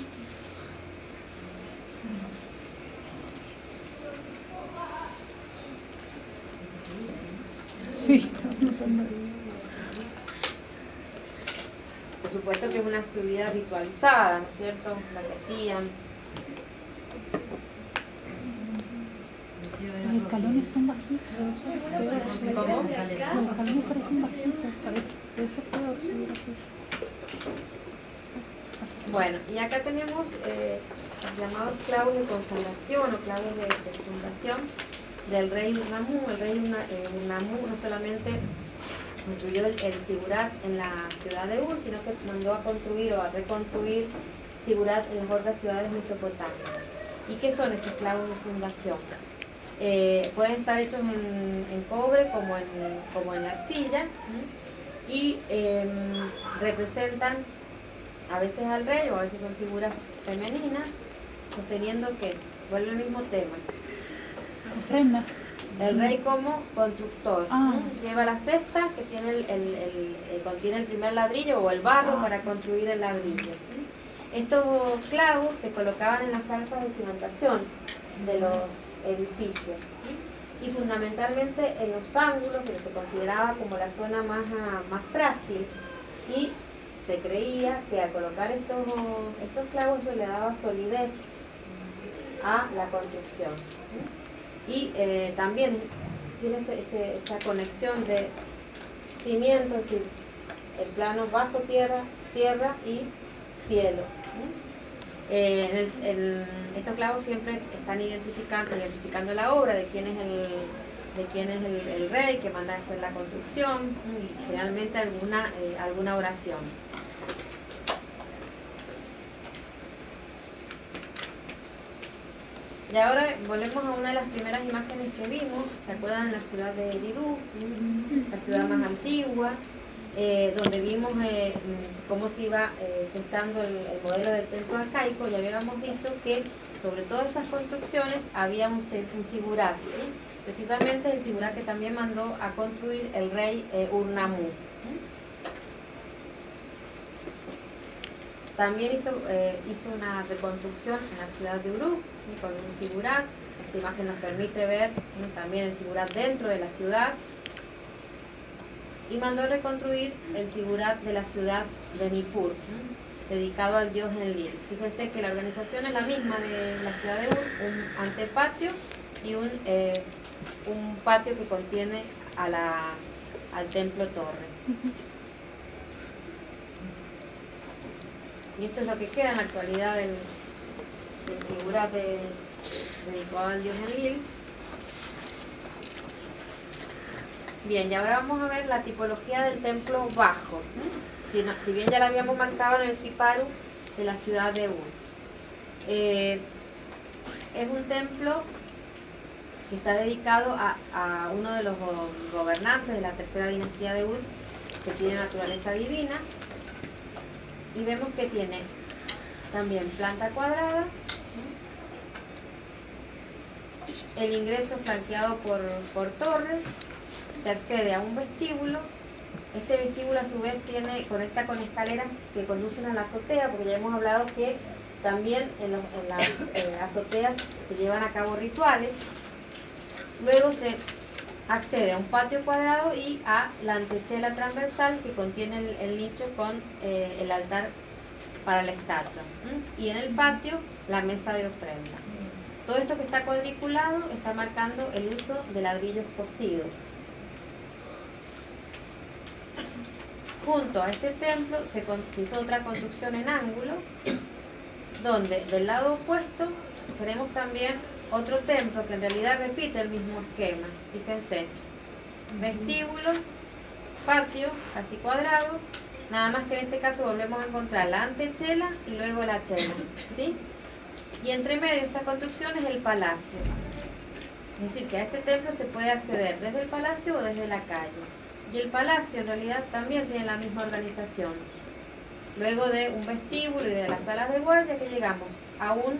Sí. Por supuesto que es una subida ritualizada, ¿no es cierto? La que hacían. Los escalones son bajitos. ¿Cómo? Los escalones parecen bajitos. Parece peor subir así. Bueno, y acá tenemos los llamados clavos de consagración o clavos de fundación del rey Urnamú. El rey Urnamú no solamente construyó el sigurat en la ciudad de Ur, sino que mandó a construir o a reconstruir sigurat en las otras ciudades mesopotamias. ¿Y qué son estos clavos de fundación? Pueden estar hechos en cobre como en arcilla, y representan a veces al rey o a veces son figuras femeninas sosteniendo que vuelve el mismo tema. Ofrendas. El rey como constructor, Ah. lleva la cesta que tiene contiene el primer ladrillo o el barro para construir el ladrillo. Estos clavos se colocaban en las zanjas de cimentación de los edificios y fundamentalmente en los ángulos, que se consideraba como la zona más frágil, y se creía que al colocar estos clavos eso le daba solidez a la construcción. Y también tiene esa conexión de cimientos, es decir, el plano bajo tierra y cielo. Estos clavos siempre están identificando la obra de quién es el rey que manda a hacer la construcción, y generalmente alguna oración. Y ahora volvemos a una de las primeras imágenes que vimos. ¿Se acuerdan? En la ciudad de Eridu, la ciudad más antigua, donde vimos cómo se iba gestando el modelo del templo arcaico. Y habíamos visto que sobre todas esas construcciones había un sigurat, precisamente el sigurat que también mandó a construir el rey Urnamú. También hizo una reconstrucción en la ciudad de Uruk con un sigurat. Esta imagen nos permite ver también el sigurat dentro de la ciudad. Y mandó reconstruir el sigurat de la ciudad de Nippur, dedicado al dios Enlil. Fíjense que la organización es la misma de la ciudad de Ur, un antepatio y un patio que contiene al templo torre. Y esto es lo que queda en la actualidad de figuras dedicadas al dios Enlil. Bien, y ahora vamos a ver la tipología del templo bajo. Si bien ya la habíamos marcado en el Kiparu de la ciudad de Ur. Es un templo que está dedicado a uno de los gobernantes de la tercera dinastía de Ur, que tiene naturaleza divina. Y vemos que tiene también planta cuadrada, el ingreso flanqueado por torres, se accede a un vestíbulo. Este vestíbulo a su vez conecta con escaleras que conducen a la azotea, porque ya hemos hablado que también en las azoteas se llevan a cabo rituales. Luego se accede a un patio cuadrado y a la antechela transversal que contiene el nicho con el altar para la estatua. Y en el patio la mesa de ofrenda. Todo esto que está cuadriculado está marcando el uso de ladrillos cocidos. Junto a este templo se hizo otra construcción en ángulo, donde del lado opuesto tenemos también otro templo que en realidad repite el mismo esquema. Fíjense, vestíbulo, patio, así cuadrado, nada más que en este caso volvemos a encontrar la antechela y luego la chela, ¿sí? Y entre medio de esta construcción es el palacio. Es decir, que a este templo se puede acceder desde el palacio o desde la calle. Y el palacio en realidad también tiene la misma organización. Luego de un vestíbulo y de las salas de guardia que llegamos a un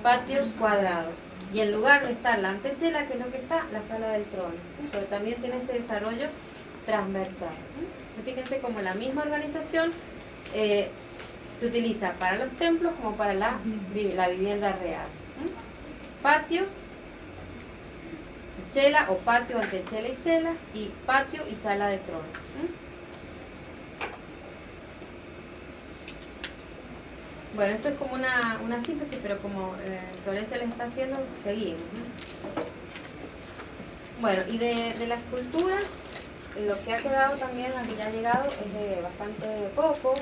patio cuadrado. Y en lugar de estar la antechela, que es lo que está, la sala del trono. Pero también tiene ese desarrollo transversal. Entonces fíjense como la misma organización se utiliza para los templos como para la vivienda real. Patio, chela o patio ante chela y chela, y patio y sala de trono. Bueno, esto es como una síntesis, pero como Florencia les está haciendo, seguimos. Bueno, y de la escultura, lo que ha quedado también, la que ya ha llegado, es de bastante poco.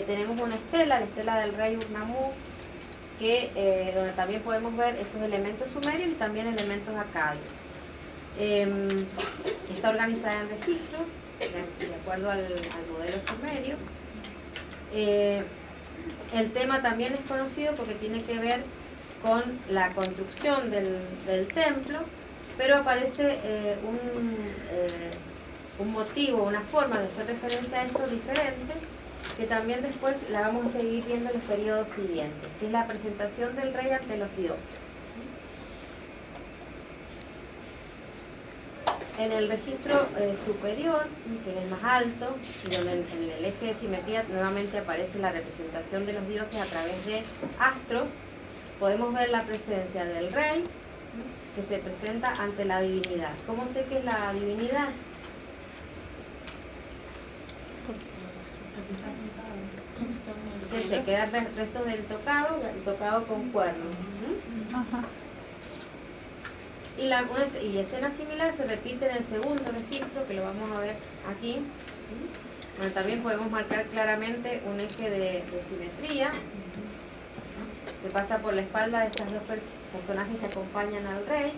Tenemos una estela, la estela del rey Urnamú, donde también podemos ver estos elementos sumerios y también elementos acadios. Está organizada en registros, de acuerdo al modelo sumerio. El tema también es conocido porque tiene que ver con la construcción del templo, pero aparece un motivo, una forma de hacer referencia a esto diferente, que también después la vamos a seguir viendo en los periodos siguientes, que es la presentación del rey ante los dioses. En el registro superior, que es el más alto, y donde en el eje de simetría nuevamente aparece la representación de los dioses a través de astros, podemos ver la presencia del rey, que se presenta ante la divinidad. ¿Cómo sé que es la divinidad? Se quedan restos del tocado, el tocado con cuernos. Y escena similar se repite en el segundo registro, que lo vamos a ver aquí, donde también podemos marcar claramente un eje de simetría que pasa por la espalda de estos dos personajes que acompañan al rey.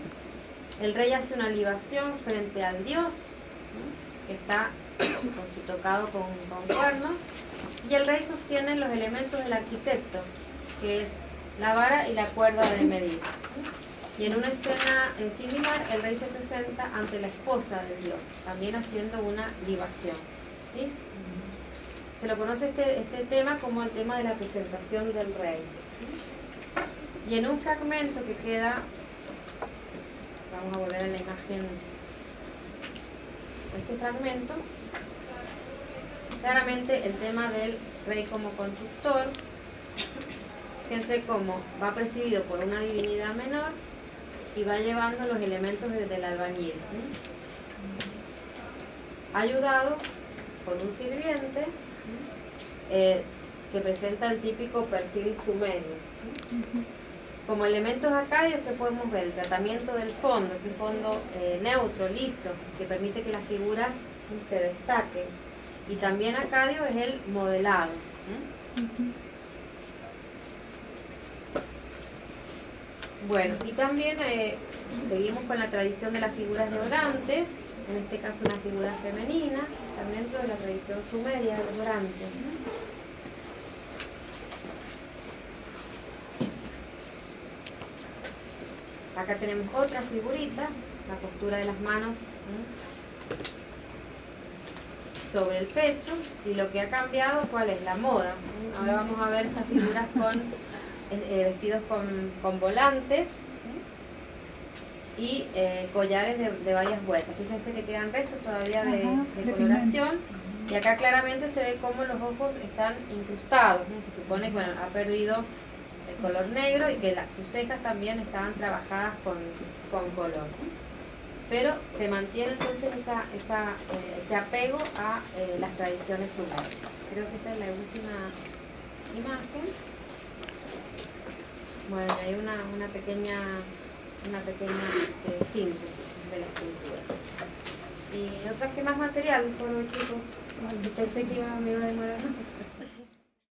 El rey hace una libación frente al dios, que está con su tocado con cuernos, y el rey sostiene los elementos del arquitecto, que es la vara y la cuerda de medir. Y en una escena similar, el rey se presenta ante la esposa del dios, también haciendo una libación, ¿sí? Se lo conoce este tema como el tema de la presentación del rey. Y en un fragmento que queda, vamos a volver a la imagen, este fragmento, claramente el tema del rey como constructor. Fíjense cómo va presidido por una divinidad menor y va llevando los elementos del albañil, ayudado por un sirviente que presenta el típico perfil sumerio. Como elementos acadios que podemos ver, el tratamiento del fondo, es un fondo neutro, liso, que permite que las figuras se destaquen. Y también acadio es el modelado. Bueno, y también seguimos con la tradición de las figuras de orantes, en este caso una figura femenina, también dentro de la tradición sumeria de los orantes. Acá tenemos otra figurita, la postura de las manos sobre el pecho, y lo que ha cambiado, ¿cuál es? La moda. Ahora vamos a ver estas figuras con vestidos con volantes y collares de varias vueltas. Fíjense que quedan restos todavía de coloración, y acá claramente se ve cómo los ojos están incrustados. Se supone que ha perdido el color negro y que sus cejas también estaban trabajadas con color. Pero se mantiene entonces ese apego a las tradiciones sumerias. Creo que esta es la última imagen. Bueno, hay una pequeña síntesis de la escultura. Y no traje más material, por chicos. Pensé que me iba a demorar más.